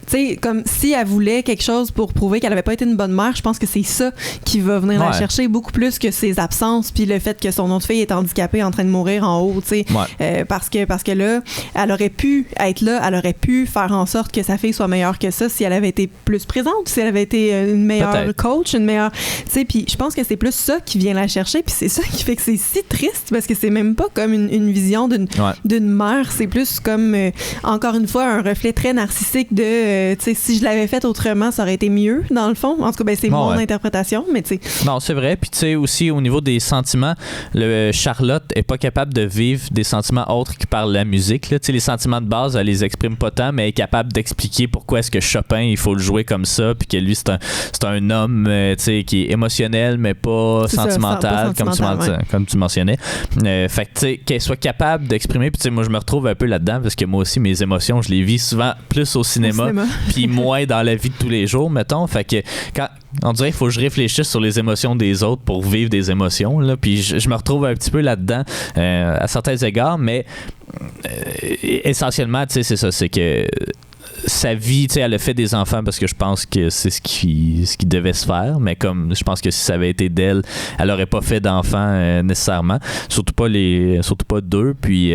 Tu sais, comme si elle voulait quelque chose pour prouver qu'elle avait pas été une bonne mère, je pense que c'est ça qui va venir la chercher beaucoup plus que ses absences, puis le fait que son autre fille est handicapée en train de mourir en haut, tu sais. Parce que là, elle aurait pu être là, elle aurait pu faire en sorte que sa fille soit meilleure que ça si elle avait été plus présente, si elle avait été une meilleure coach, une meilleure... Tu sais, puis je pense que c'est plus ça qui vient la chercher, puis c'est ça qui fait que c'est si triste, parce que c'est même pas comme une vision d'une mère, c'est plus comme, encore une fois, un reflet très narcissique de... si je l'avais fait autrement, ça aurait été mieux, dans le fond. En tout cas, c'est mon interprétation, mais tu sais. Non, c'est vrai. Puis tu sais, aussi, au niveau des sentiments, Charlotte est pas capable de vivre des sentiments autres que par la musique. Tu sais, les sentiments de base, elle les exprime pas tant, mais elle est capable d'expliquer pourquoi est-ce que Chopin, il faut le jouer comme ça, puis que lui, c'est un homme, tu sais, qui est émotionnel, mais pas sentimental, comme tu mentionnais. Fait que, tu sais, qu'elle soit capable d'exprimer, puis tu sais, moi, je me retrouve un peu là-dedans, parce que moi aussi, mes émotions, je les vis souvent plus au cinéma. Puis moins dans la vie de tous les jours, mettons. Fait que quand on dirait qu'il faut que je réfléchisse sur les émotions des autres pour vivre des émotions, là. Puis je me retrouve un petit peu là-dedans à certains égards, mais essentiellement, tu sais, c'est ça, c'est que sa vie, tu sais, elle a fait des enfants parce que je pense que c'est ce qui devait se faire, mais comme je pense que si ça avait été d'elle, elle aurait pas fait d'enfants nécessairement, surtout pas deux, puis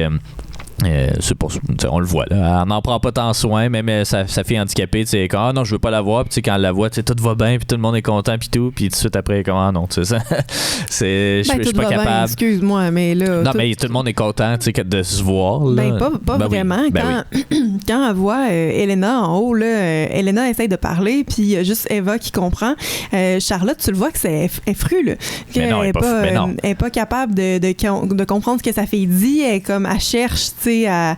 c'est pour, on le voit là, elle n'en prend pas tant soin, même sa fille handicapée, tu sais, quand non, je veux pas la voir, puis quand elle la voit, tu sais, tout va bien, puis tout le monde est content, puis tout, puis tout de suite après, comment non, tu sais, je suis pas capable. Bien, excuse-moi, mais là. Non, mais tout le monde est content, tu sais, de se voir. Là. Pas vraiment. Quand elle voit Elena en haut, là, Elena essaye de parler, puis il y a juste Eva qui comprend. Charlotte, tu le vois que c'est fru, là. Elle est pas capable de comprendre ce que sa fille dit. Elle cherche, tu sais, à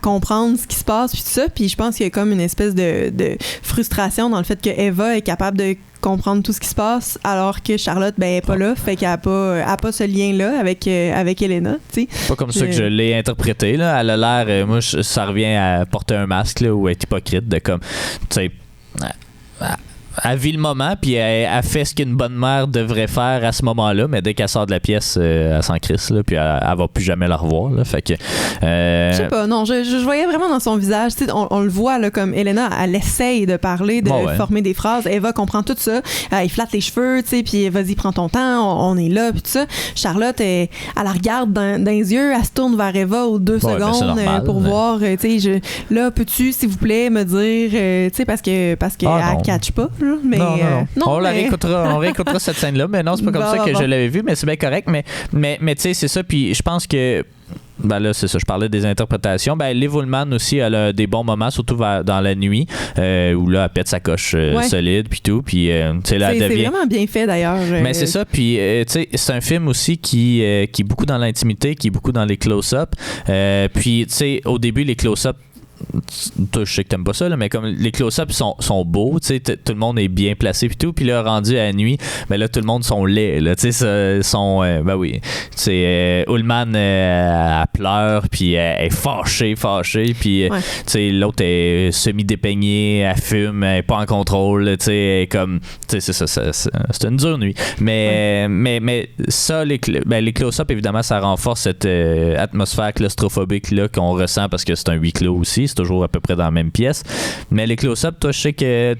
comprendre ce qui se passe, puis tout ça. Puis je pense qu'il y a comme une espèce de frustration dans le fait que Eva est capable de comprendre tout ce qui se passe, alors que Charlotte, est pas là, fait qu'elle a pas ce lien-là avec Elena, tu sais. Pas comme ça que je l'ai interprété, là. Elle a l'air, moi, ça revient à porter un masque, là, ou être hypocrite, de comme, tu sais... Elle vit le moment, puis elle fait ce qu'une bonne mère devrait faire à ce moment-là, mais dès qu'elle sort de la pièce, elle s'en crisse, là, puis elle va plus jamais la revoir. Là, fait que, je sais pas, non, je voyais vraiment dans son visage, on le voit là, comme Elena, elle essaye de parler, de former des phrases. Eva comprend tout ça, elle flatte les cheveux, puis vas-y, prends ton temps, on est là, puis tout ça. Charlotte, elle la regarde dans les yeux, elle se tourne vers Eva aux 2 secondes normal, pour voir, là, peux-tu, s'il vous plaît, me dire, parce qu'elle catch pas. Mais, non. On réécoutera cette scène-là, mais non, c'est pas comme ça que je l'avais vu, mais c'est bien correct. Mais tu sais, c'est ça, puis je pense que là, c'est ça, je parlais des interprétations. Liv Ullmann aussi, elle a des bons moments, surtout dans la nuit, où là, elle pète sa coche solide, puis tout. Puis, tu sais, là, elle devient... C'est vraiment bien fait, d'ailleurs. Mais c'est ça, puis, tu sais, c'est un film aussi qui est beaucoup dans l'intimité, qui est beaucoup dans les close-up. Puis, tu sais, au début, les close-up, toi, je sais que t'aimes pas ça, là, mais comme les close-ups sont beaux, tu sais, tout le monde est bien placé puis tout, puis là, rendu à la nuit, là, tout le monde sont laids, là, tu sais, oui, c'est Ullmann, elle pleure, puis elle est fâchée, puis, tu sais, l'autre est semi-dépeignée, elle fume, elle est pas en contrôle, tu sais, comme, tu sais, c'est une dure nuit, mais ça, les close-ups, évidemment, ça renforce cette atmosphère claustrophobique, là, qu'on ressent parce que c'est un huis clos aussi, c'est toujours à peu près dans la même pièce. Mais les close-up, toi, je sais que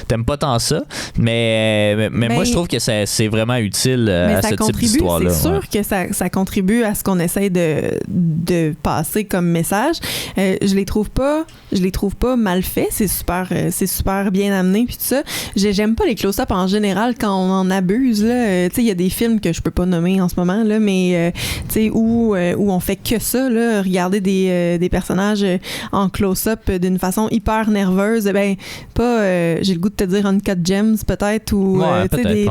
t'aimes pas tant ça, mais moi, je trouve que c'est vraiment utile à ce type d'histoire-là. C'est sûr que ça contribue à ce qu'on essaie de passer comme message. Je les trouve pas mal faits. C'est super bien amené puis tout ça. J'aime pas les close-up en général quand on en abuse. Tu sais, il y a des films que je peux pas nommer en ce moment, là, mais tu sais, où on fait que ça, là, regarder des personnages en close-up d'une façon hyper nerveuse, j'ai le goût de te dire Uncut Gems peut-être, ou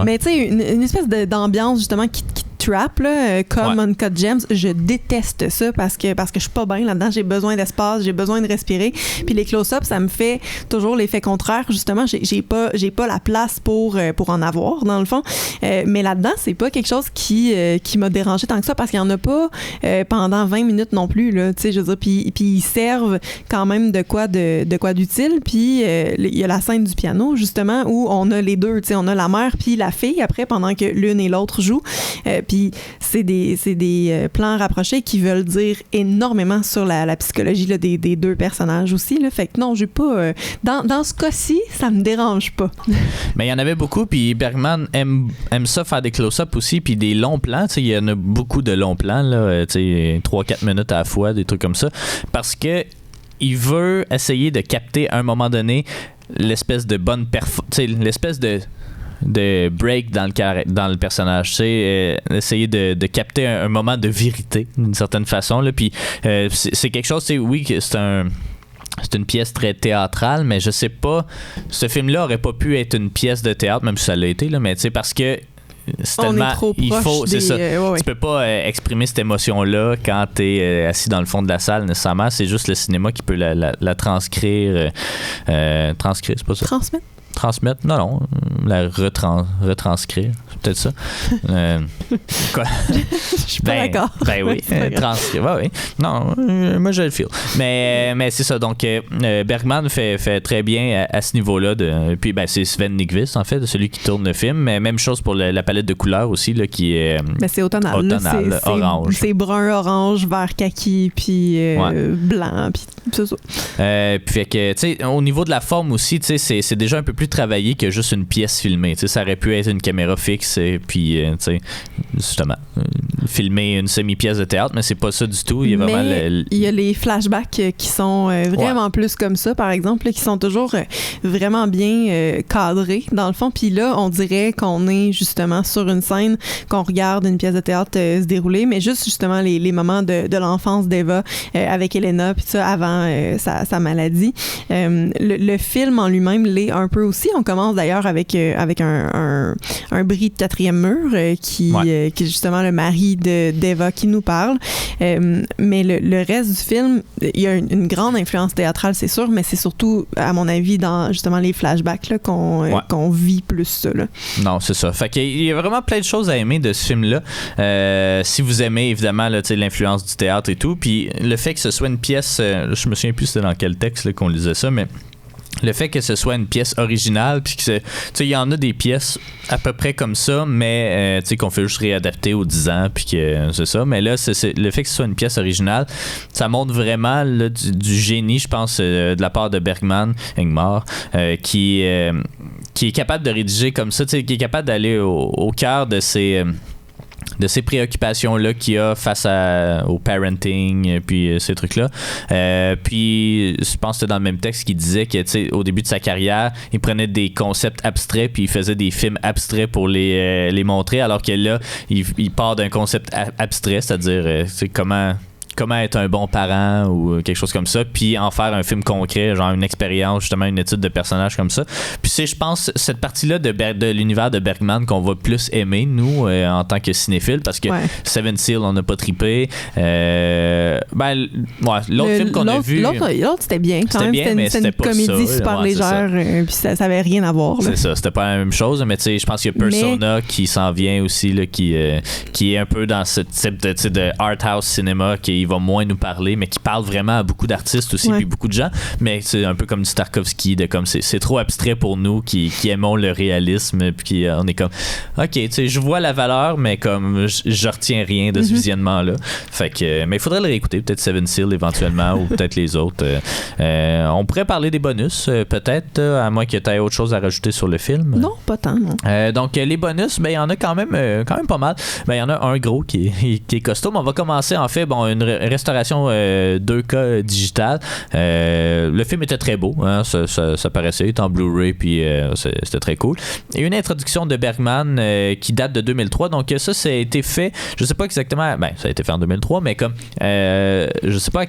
mais tu sais, une espèce d'ambiance justement qui trap, là, comme Uncut Gems. Je déteste ça parce que je suis pas bien là-dedans. J'ai besoin d'espace, j'ai besoin de respirer. Puis les close-up, ça me fait toujours l'effet contraire. Justement, j'ai pas la place pour en avoir, dans le fond. Mais là-dedans, c'est pas quelque chose qui m'a dérangé tant que ça, parce qu'il y en a pas pendant 20 minutes non plus, là. Tu sais, je veux dire, puis ils servent quand même de quoi d'utile. Puis il y a la scène du piano, justement, où on a les deux, tu sais, on a la mère puis la fille après, pendant que l'une et l'autre jouent. Puis puis c'est des plans rapprochés qui veulent dire énormément sur la psychologie là, des deux personnages aussi. Là. Fait que non, j'ai pas... dans ce cas-ci, ça me dérange pas. Mais il y en avait beaucoup, puis Bergman aime ça faire des close-up aussi, puis des longs plans. Il y en a beaucoup de longs plans, là, 3-4 minutes à la fois, des trucs comme ça, parce que il veut essayer de capter à un moment donné l'espèce de bonne l'espèce de break dans le personnage, essayer de capter un moment de vérité d'une certaine façon là. Puis c'est quelque chose, oui, que c'est une pièce très théâtrale, mais je sais pas, ce film-là aurait pas pu être une pièce de théâtre, même si ça l'a été là, mais parce que c'est tellement, il faut, c'est ça. Tu peux pas exprimer cette émotion-là quand t'es assis dans le fond de la salle nécessairement. C'est juste le cinéma qui peut la transcrire. Transcrire, c'est pas ça? Transmettre? Non, la retranscrire. C'est peut-être ça. Quoi? Je suis pas d'accord. Ben oui. Transcrire. Oui. Non, moi je le feel. Mais c'est ça. Donc, Bergman fait très bien à ce niveau-là. Puis, c'est Sven Nykvist, en fait, celui qui tourne le film. Mais même chose pour la palette de couleurs aussi, là, qui est. C'est automnal. C'est orange. C'est brun, orange, vert kaki, puis blanc, puis c'est ça. Puis, fait que, tu sais, au niveau de la forme aussi, tu sais, c'est déjà un peu plus travaillé que juste une pièce filmée. Tu sais, ça aurait pu être une caméra fixe et puis, tu sais, justement, filmer une semi-pièce de théâtre, mais c'est pas ça du tout. Il y a vraiment il y a les flashbacks qui sont vraiment plus comme ça, par exemple, là, qui sont toujours vraiment bien cadrés, dans le fond. Puis là, on dirait qu'on est justement sur une scène, qu'on regarde une pièce de théâtre se dérouler, mais juste justement les moments de l'enfance d'Eva avec Elena, puis ça, avant sa maladie. Le film en lui-même l'est un peu aussi. On commence d'ailleurs avec un bris de quatrième mur qui est justement le mari d'Eva qui nous parle. Mais le reste du film, il y a une grande influence théâtrale, c'est sûr, mais c'est surtout, à mon avis, dans justement les flashbacks là, qu'on vit plus ça. Là. Non, c'est ça. Fait qu'il y a vraiment plein de choses à aimer de ce film-là. Si vous aimez, évidemment, là, l'influence du théâtre et tout, puis le fait que ce soit une pièce, je me souviens plus c'était dans quel texte là, qu'on lisait ça, mais le fait que ce soit une pièce originale, puis que il y en a des pièces à peu près comme ça, mais qu'on fait juste réadapter aux 10 ans, puis que c'est ça. Mais là, c'est le fait que ce soit une pièce originale, ça montre vraiment là, du génie, je pense, de la part de Bergman, Ingmar, qui est capable de rédiger comme ça, qui est capable d'aller au cœur de ces préoccupations-là qu'il y a face au parenting, puis ces trucs-là. Puis, je pense que c'était dans le même texte qu'il disait qu'au début de sa carrière, il prenait des concepts abstraits, puis il faisait des films abstraits pour les montrer, alors que là, il part d'un concept abstrait, c'est-à-dire comment être un bon parent ou quelque chose comme ça, puis en faire un film concret, genre une expérience, justement une étude de personnage comme ça. Puis c'est, je pense, cette partie-là de l'univers de Bergman qu'on va plus aimer, nous, en tant que cinéphiles, parce que Seven Seal, on n'a pas trippé. L'autre film qu'on a vu... L'autre, c'était bien quand même. C'était une comédie super légère, puis ça n'avait rien à voir. Là. C'est ça, c'était pas la même chose, mais tu sais, je pense qu'il y a Persona qui s'en vient aussi, là, qui est un peu dans ce type de art house cinéma qui va moins nous parler, mais qui parle vraiment à beaucoup d'artistes aussi, puis beaucoup de gens, mais c'est un peu comme du Tarkovsky, de comme c'est trop abstrait pour nous qui aimons le réalisme, puis on est comme ok, tu sais, je vois la valeur, mais comme je retiens rien de ce visionnement-là. Fait que, mais il faudrait le réécouter, peut-être Seven Seal éventuellement, ou peut-être les autres. On pourrait parler des bonus, peut-être, à moins que tu aies autre chose à rajouter sur le film. Non, pas tant, non. Donc, les bonus, il y en a quand même pas mal. Il y en a un gros qui est costaud, mais on va commencer, en fait, une restauration 2K digitale. Le film était très beau, hein, ça paraissait, il était en Blu-ray, puis c'était très cool. Et une introduction de Bergman qui date de 2003, donc ça a été fait, je sais pas exactement, ça a été fait en 2003, mais comme je sais pas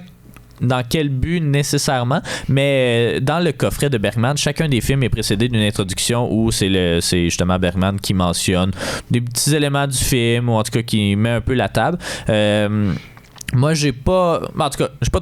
dans quel but nécessairement, mais dans le coffret de Bergman, chacun des films est précédé d'une introduction où c'est justement Bergman qui mentionne des petits éléments du film, ou en tout cas qui met un peu la table. Moi, j'ai pas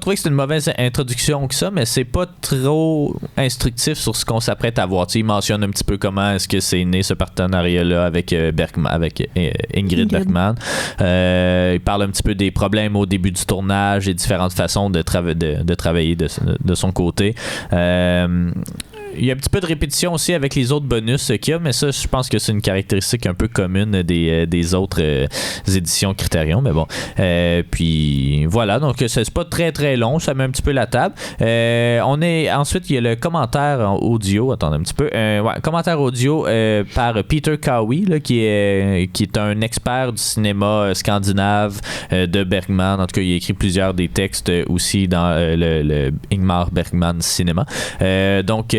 trouvé que c'était une mauvaise introduction que ça, mais c'est pas trop instructif sur ce qu'on s'apprête à voir. Tu sais, il mentionne un petit peu comment est-ce que c'est né ce partenariat-là avec Ingrid Bergman. Il parle un petit peu des problèmes au début du tournage et différentes façons de travailler de son côté. y a un petit peu de répétition aussi avec les autres bonus qu'il y a, mais ça, je pense que c'est une caractéristique un peu commune des autres éditions Criterion, mais bon. Puis voilà, donc c'est pas très très long, ça met un petit peu la table. Ensuite, il y a le commentaire audio, attendez un petit peu, commentaire audio par Peter Cowie, là, qui est un expert du cinéma scandinave de Bergman. En tout cas, il a écrit plusieurs des textes aussi dans le Ingmar Bergman cinéma. Donc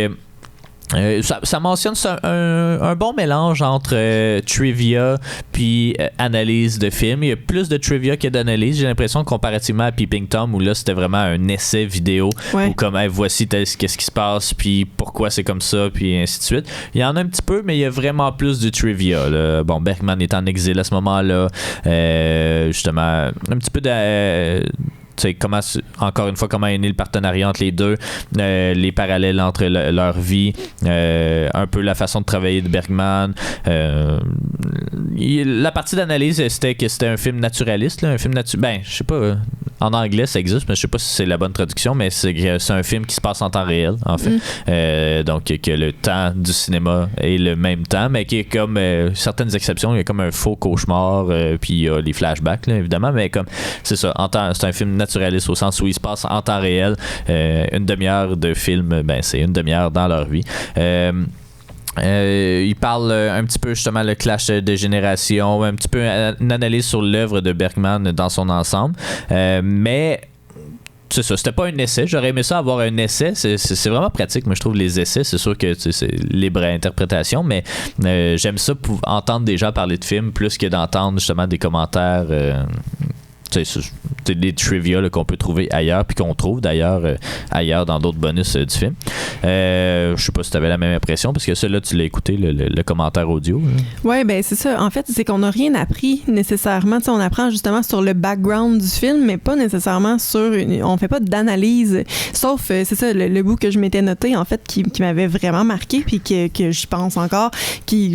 ça mentionne un bon mélange entre trivia puis analyse de film. Il y a plus de trivia que d'analyse, j'ai l'impression, comparativement à Peeping Tom, où là c'était vraiment un essai vidéo où comme voici qu'est-ce qui se passe, puis pourquoi c'est comme ça, puis ainsi de suite. Il y en a un petit peu, mais il y a vraiment plus de trivia là. Bon, Bergman est en exil à ce moment-là, justement un petit peu de encore une fois, comment est né le partenariat entre les deux, les parallèles entre leur vie, un peu la façon de travailler de Bergman. La partie d'analyse, c'était que c'était un film naturaliste, là, un film je sais pas, en anglais ça existe, mais je sais pas si c'est la bonne traduction, mais c'est un film qui se passe en temps réel, en fait. Donc, que le temps du cinéma est le même temps, mais qui est comme certaines exceptions, il y a comme un faux cauchemar, puis il y a les flashbacks, là, évidemment, mais comme c'est ça, c'est un film naturaliste au sens où il se passe en temps réel. Une demi-heure de film, c'est une demi-heure dans leur vie. Il parle un petit peu justement le clash de génération, un petit peu une analyse sur l'œuvre de Bergman dans son ensemble. Mais c'est ça, c'était pas un essai. J'aurais aimé ça avoir un essai. C'est vraiment pratique. Moi, je trouve les essais, c'est sûr que c'est libre à interprétation, mais j'aime ça pour entendre des gens parler de films plus que d'entendre justement des commentaires. C'est des trivia là, qu'on peut trouver ailleurs, puis qu'on trouve d'ailleurs ailleurs dans d'autres bonus du film. Je sais pas si tu avais la même impression, parce que celui-là, tu l'as écouté, le commentaire audio. Oui, ben c'est ça. En fait, c'est qu'on n'a rien appris nécessairement. T'sais, on apprend justement sur le background du film, mais pas nécessairement on fait pas d'analyse. Sauf, c'est ça, le bout que je m'étais noté, en fait, qui m'avait vraiment marqué, puis que j'y pense encore,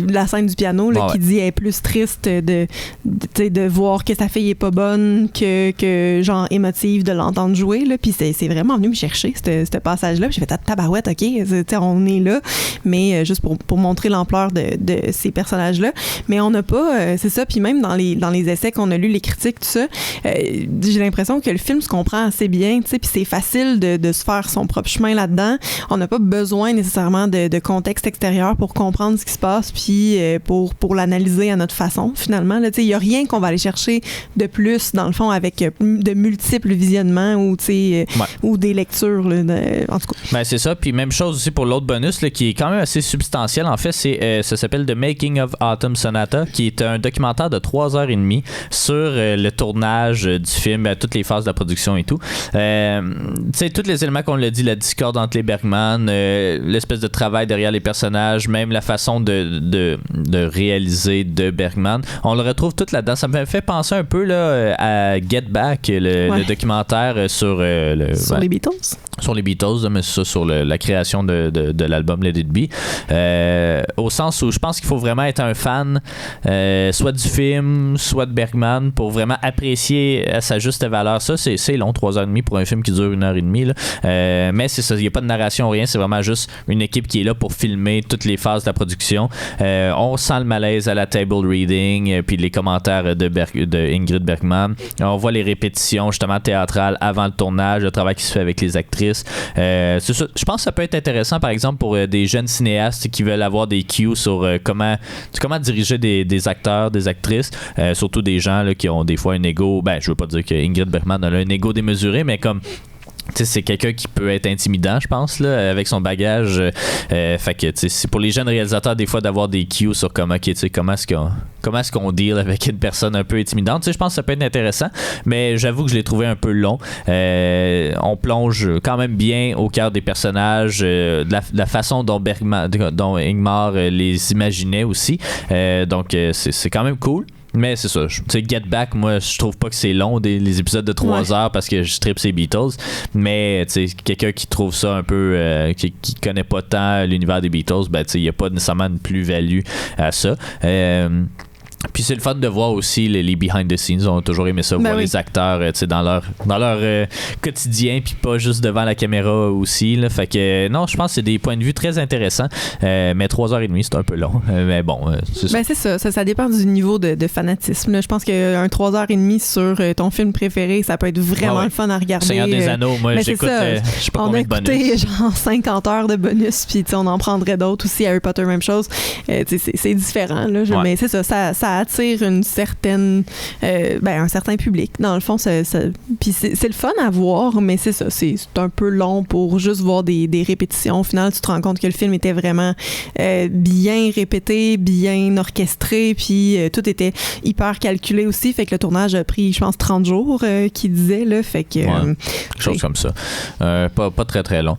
la scène du piano, là, qui dit elle est plus triste de voir que sa fille est pas bonne, que genre émotive de l'entendre jouer, là. Puis c'est vraiment venu me chercher, ce passage-là. Puis j'ai fait tabarouette, OK, on est là, mais juste pour montrer l'ampleur de ces personnages-là. Mais on n'a pas, c'est ça, puis même dans les essais qu'on a lus, les critiques, tout ça, j'ai l'impression que le film se comprend assez bien, tu sais, puis c'est facile de se faire son propre chemin là-dedans. On n'a pas besoin nécessairement de contexte extérieur pour comprendre ce qui se passe, puis pour l'analyser à notre façon, finalement. Tu sais, il n'y a rien qu'on va aller chercher de plus, dans le fond, avec de multiples visionnements ou des lectures, là, en tout cas. Ben, c'est ça. Puis même chose aussi pour l'autre bonus là, qui est quand même assez substantiel. En fait, ça s'appelle The Making of Autumn Sonata, qui est un documentaire de 3h30 sur le tournage du film, toutes les phases de la production et tout. Tu sais, tous les éléments qu'on l'a dit, la discorde entre les Bergman, l'espèce de travail derrière les personnages, même la façon de réaliser de Bergman, on le retrouve tout là-dedans. Ça me fait penser un peu là, à Get Back, le documentaire sur les Beatles. Sur les Beatles, mais ça, sur la création de l'album Let It Be. Au sens où je pense qu'il faut vraiment être un fan soit du film, soit de Bergman pour vraiment apprécier à sa juste valeur. Ça, c'est long, 3h30 pour un film qui dure 1h30. Là. Mais c'est ça, il n'y a pas de narration, rien. C'est vraiment juste une équipe qui est là pour filmer toutes les phases de la production. On sent le malaise à la table reading, puis les commentaires de Ingrid Bergman. On voit les répétitions justement théâtrales avant le tournage, le travail qui se fait avec les actrices. C'est ça. Je pense que ça peut être intéressant par exemple pour des jeunes cinéastes qui veulent avoir des cues sur comment diriger des acteurs, des actrices, surtout des gens là, qui ont des fois un ego, je veux pas dire que Ingrid Bergman a un ego démesuré, mais comme t'sais, c'est quelqu'un qui peut être intimidant, je pense, là, avec son bagage. Fait que c'est pour les jeunes réalisateurs des fois d'avoir des cues sur comment est-ce qu'on deal avec une personne un peu intimidante. Je pense que ça peut être intéressant, mais j'avoue que je l'ai trouvé un peu long. On plonge quand même bien au cœur des personnages, de la façon dont Ingmar les imaginait aussi. Donc c'est quand même cool. Mais c'est ça, tu sais, Get Back, moi je trouve pas que c'est long les épisodes de 3 heures parce que je tripe ces Beatles, mais tu sais, quelqu'un qui trouve ça un peu qui connaît pas tant l'univers des Beatles, tu sais, il y a pas nécessairement une plus-value à ça. Puis c'est le fun de voir aussi les behind the scenes. On a toujours aimé ça, voir les acteurs dans leur quotidien, puis pas juste devant la caméra aussi. Là. Fait que non, je pense que c'est des points de vue très intéressants. Mais 3h30, c'est un peu long. Mais bon, c'est ça. Ben c'est ça dépend du niveau de fanatisme. Là. Je pense qu'un 3h30 sur ton film préféré, ça peut être vraiment le fun à regarder. Seigneur des Anneaux, moi j'écoute, je sais pas combien de bonus. On a écouté genre 50 heures de bonus, puis on en prendrait d'autres aussi. Harry Potter, même chose. C'est différent. Là, mais c'est ça attire une certaine un certain public dans le fond puis c'est le fun à voir, mais c'est ça, c'est un peu long pour juste voir des répétitions. Au final tu te rends compte que le film était vraiment bien répété, bien orchestré, puis tout était hyper calculé aussi, fait que le tournage a pris je pense 30 jours qu'il disait là, fait que quelque chose comme ça, pas très très long.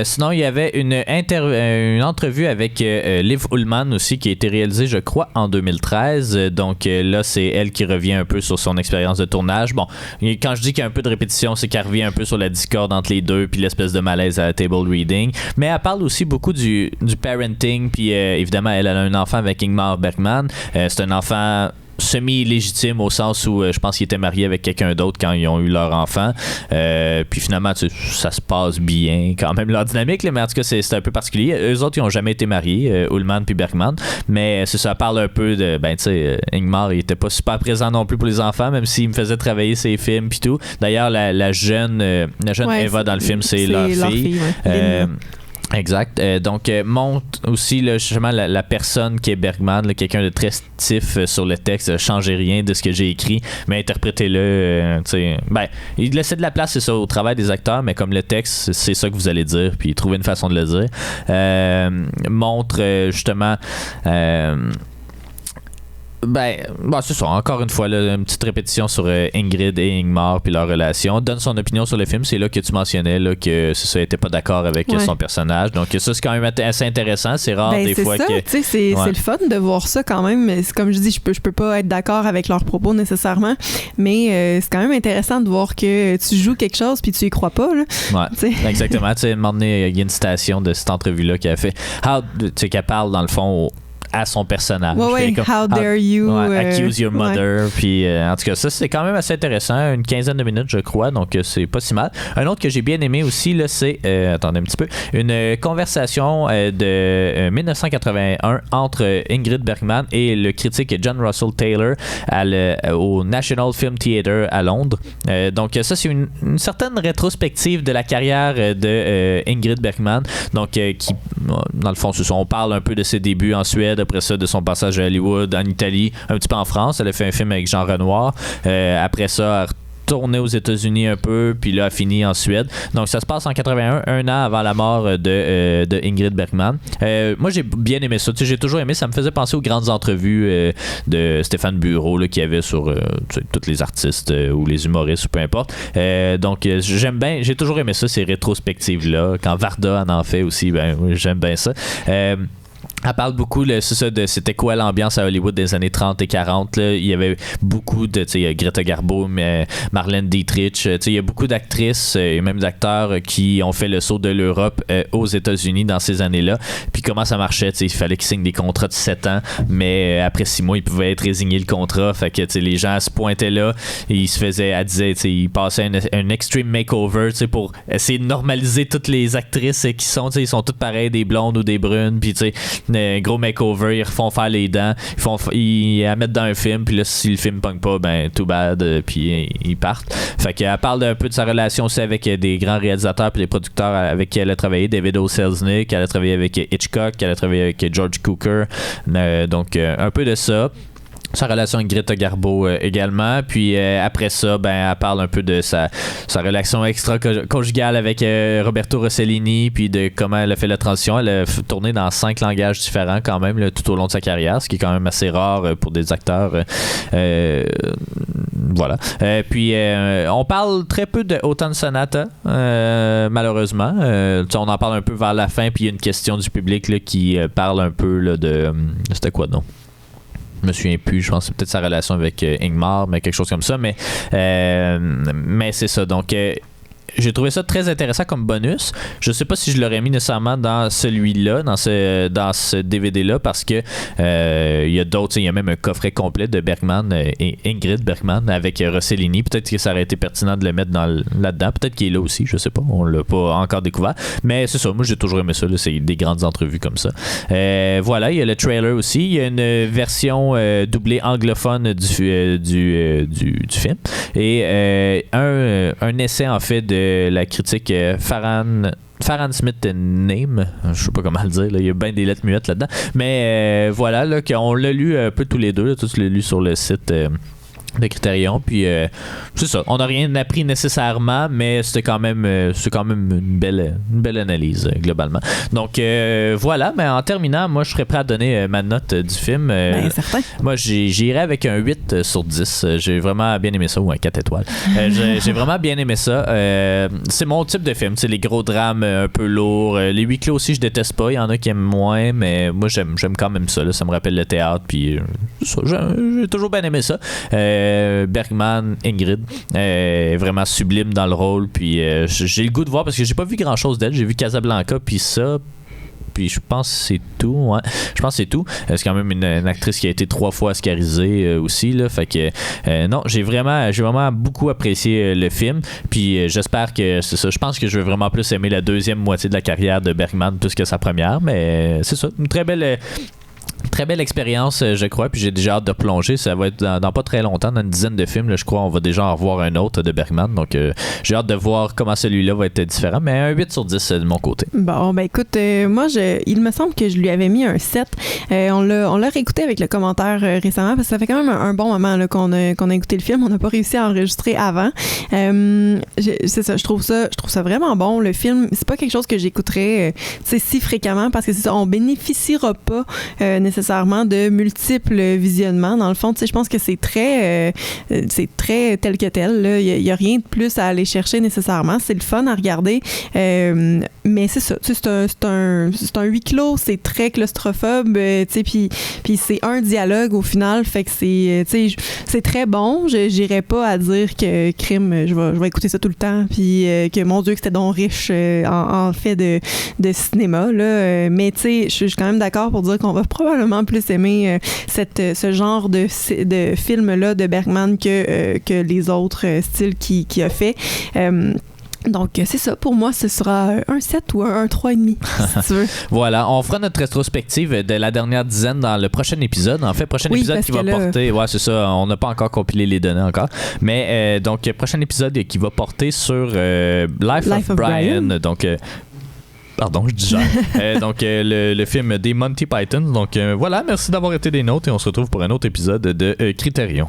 Sinon il y avait une entrevue avec Liv Ullmann aussi qui a été réalisée je crois en 2013. Donc là, c'est elle qui revient un peu sur son expérience de tournage. Bon, quand je dis qu'il y a un peu de répétition, c'est qu'elle revient un peu sur la discorde entre les deux, puis l'espèce de malaise à la table reading. Mais elle parle aussi beaucoup du parenting, puis évidemment, elle a un enfant avec Ingmar Bergman. C'est un enfant semi-légitime au sens où je pense qu'ils étaient mariés avec quelqu'un d'autre quand ils ont eu leur enfant. Puis finalement, ça se passe bien quand même leur dynamique, là, mais en tout cas, c'est un peu particulier. Eux autres, ils n'ont jamais été mariés, Ullmann puis Bergman, mais ça parle un peu de, tu sais, Ingmar, il était pas super présent non plus pour les enfants, même s'il me faisait travailler ses films puis tout. D'ailleurs, la jeune Eva dans le film, c'est leur fille. Exact. Donc, montre aussi là, justement la personne qui est Bergman, là, quelqu'un de très stiff sur le texte, changez rien de ce que j'ai écrit, mais interprétez-le. Il laissait de la place, c'est ça, au travail des acteurs, mais comme le texte, c'est ça que vous allez dire, puis trouver une façon de le dire. Montre justement... c'est ça. Encore une fois, là, une petite répétition sur Ingrid et Ingmar puis leur relation. Donne son opinion sur le film. C'est là que tu mentionnais là, que ça n'était pas d'accord avec son personnage. Donc ça, c'est quand même assez intéressant. C'est rare des fois que... C'est le fun de voir ça quand même. Comme je dis, je peux pas être d'accord avec leurs propos nécessairement, mais c'est quand même intéressant de voir que tu joues quelque chose puis tu y crois pas. Là. Ouais, exactement. À un moment donné, il y a une citation de cette entrevue-là qui a fait... qu'elle parle dans le fond... à son personnage. How dare you accuse your mother. Puis en tout cas, ça c'est quand même assez intéressant, une quinzaine de minutes je crois, donc c'est pas si mal. Un autre que j'ai bien aimé aussi là, c'est attendez un petit peu, une conversation de 1981 entre Ingrid Bergman et le critique John Russell Taylor au National Film Theatre à Londres. Donc ça c'est une certaine rétrospective de la carrière de Ingrid Bergman, donc qui dans le fond on parle un peu de ses débuts en Suède, après ça de son passage à Hollywood, en Italie, un petit peu en France. Elle a fait un film avec Jean Renoir. Après ça, elle tourné aux États-Unis un peu, puis là a fini en Suède. Donc ça se passe en 81, un an avant la mort de Ingrid Bergman. Moi j'ai bien aimé ça, j'ai toujours aimé, ça me faisait penser aux grandes entrevues de Stéphane Bureau là, qu'il y avait sur tous les artistes ou les humoristes ou peu importe. Donc j'aime bien, j'ai toujours aimé ça, ces rétrospectives là. Quand Varda en fait aussi, j'aime bien ça. Elle parle beaucoup de c'était quoi l'ambiance à Hollywood des années 30 et 40. Là. Il y avait beaucoup de Greta Garbo, Marlène Dietrich. Il y a beaucoup d'actrices et même d'acteurs qui ont fait le saut de l'Europe aux États-Unis dans ces années-là. Puis comment ça marchait, il fallait qu'ils signent des contrats de 7 ans, mais après 6 mois, ils pouvaient être résignés le contrat. Fait que les gens se pointaient là, et ils se faisaient, elle disait, ils passaient un extreme makeover pour essayer de normaliser toutes les actrices qui sont, ils sont toutes pareilles, des blondes ou des brunes. Puis un gros makeover, ils refont faire les dents, ils la mettent dans un film, puis là si le film pogne pas, too bad, puis ils partent. Fait qu'elle parle un peu de sa relation aussi avec des grands réalisateurs puis des producteurs avec qui elle a travaillé, David O. Selznick, elle a travaillé avec Hitchcock, elle a travaillé avec George Cukor, donc un peu de ça. Sa relation avec Greta Garbo également. Puis après ça, elle parle un peu de sa relation extra-conjugale avec Roberto Rossellini, puis de comment elle a fait la transition. Elle a tourné dans 5 langages différents quand même là, tout au long de sa carrière, ce qui est quand même assez rare pour des acteurs. Voilà. Puis on parle très peu de Autumn Sonata, malheureusement. On en parle un peu vers la fin, puis il y a une question du public là, qui parle un peu là, de... C'était quoi, non? Je me souviens plus, je pense que c'est peut-être sa relation avec Ingmar, mais quelque chose comme ça, mais c'est ça. Donc j'ai trouvé ça très intéressant comme bonus. Je sais pas si je l'aurais mis nécessairement dans celui-là, dans ce DVD-là, parce que il y a d'autres, il y a même un coffret complet de Bergman et Ingrid Bergman avec Rossellini. Peut-être que ça aurait été pertinent de le mettre là-dedans. Peut-être qu'il est là aussi, je sais pas. On l'a pas encore découvert. Mais c'est ça, moi j'ai toujours aimé ça. Là, c'est des grandes entrevues comme ça. Voilà, il y a le trailer aussi. Il y a une version doublée anglophone du film. Et un essai en fait de la critique Farhan Smith Name, je sais pas comment le dire, là. Il y a bien des lettres muettes là-dedans, mais voilà, là, qu'on l'a lu un peu tous les deux, là, tous l'a lu sur le site de Criterion, puis c'est ça, on n'a rien appris nécessairement, mais c'est quand même une belle analyse globalement. Donc voilà, mais en terminant, moi je serais prêt à donner ma note du film. Certain. Moi j'irais avec un 8 sur 10. J'ai vraiment bien aimé ça, ou un 4 étoiles. J'ai vraiment bien aimé ça. C'est mon type de film, c'est les gros drames un peu lourds. Les huis clos aussi je déteste pas, il y en a qui aiment moins, mais moi j'aime quand même ça, là. Ça me rappelle le théâtre, puis j'ai toujours bien aimé ça. Bergman, Ingrid, vraiment sublime dans le rôle, puis j'ai le goût de voir, parce que j'ai pas vu grand chose d'elle. J'ai vu Casablanca, puis ça, puis je pense que c'est tout. Ouais. Je pense que c'est tout. C'est quand même une actrice qui a été 3 fois oscarisée aussi, là, fait que non, j'ai vraiment beaucoup apprécié le film, puis j'espère que c'est ça. Je pense que je vais vraiment plus aimer la deuxième moitié de la carrière de Bergman plus que sa première, mais c'est ça, une très belle expérience, je crois, puis j'ai déjà hâte de plonger. Ça va être dans pas très longtemps, dans une dizaine de films, là, je crois on va déjà en revoir un autre de Bergman, donc j'ai hâte de voir comment celui-là va être différent, mais un 8 sur 10 de mon côté. Bon, ben écoute, moi, il me semble que je lui avais mis un 7. On l'a réécouté avec le commentaire récemment, parce que ça fait quand même un bon moment là, qu'on a écouté le film. On n'a pas réussi à enregistrer avant. C'est ça, je trouve ça vraiment bon. Le film, c'est pas quelque chose que j'écouterais si fréquemment, parce que c'est ça, on bénéficiera pas nécessairement de multiples visionnements. Dans le fond, je pense que c'est très tel que tel. Il n'y a rien de plus à aller chercher nécessairement. C'est le fun à regarder. Mais c'est ça. C'est un huis clos. C'est très claustrophobe. Puis c'est un dialogue au final. Fait que c'est très bon. Je n'irais pas à dire que crime, je vais écouter ça tout le temps. Puis que mon Dieu, que c'était donc riche en fait de cinéma. Là. Mais je suis quand même d'accord pour dire qu'on va probablement plus aimer ce genre de film-là de Bergman que les autres styles qu'il a fait. Donc, c'est ça. Pour moi, ce sera un 7 ou un 3,5, si tu veux. Voilà. On fera notre rétrospective de la dernière dizaine dans le prochain épisode. En fait, prochain épisode qui va porter... Ouais, c'est ça. On n'a pas encore compilé les données encore. Mais, donc, prochain épisode qui va porter sur Life of Brian. Donc... Pardon, je dis genre. Donc, le film des Monty Python. Donc, voilà, merci d'avoir été des nôtres et on se retrouve pour un autre épisode de Criterion.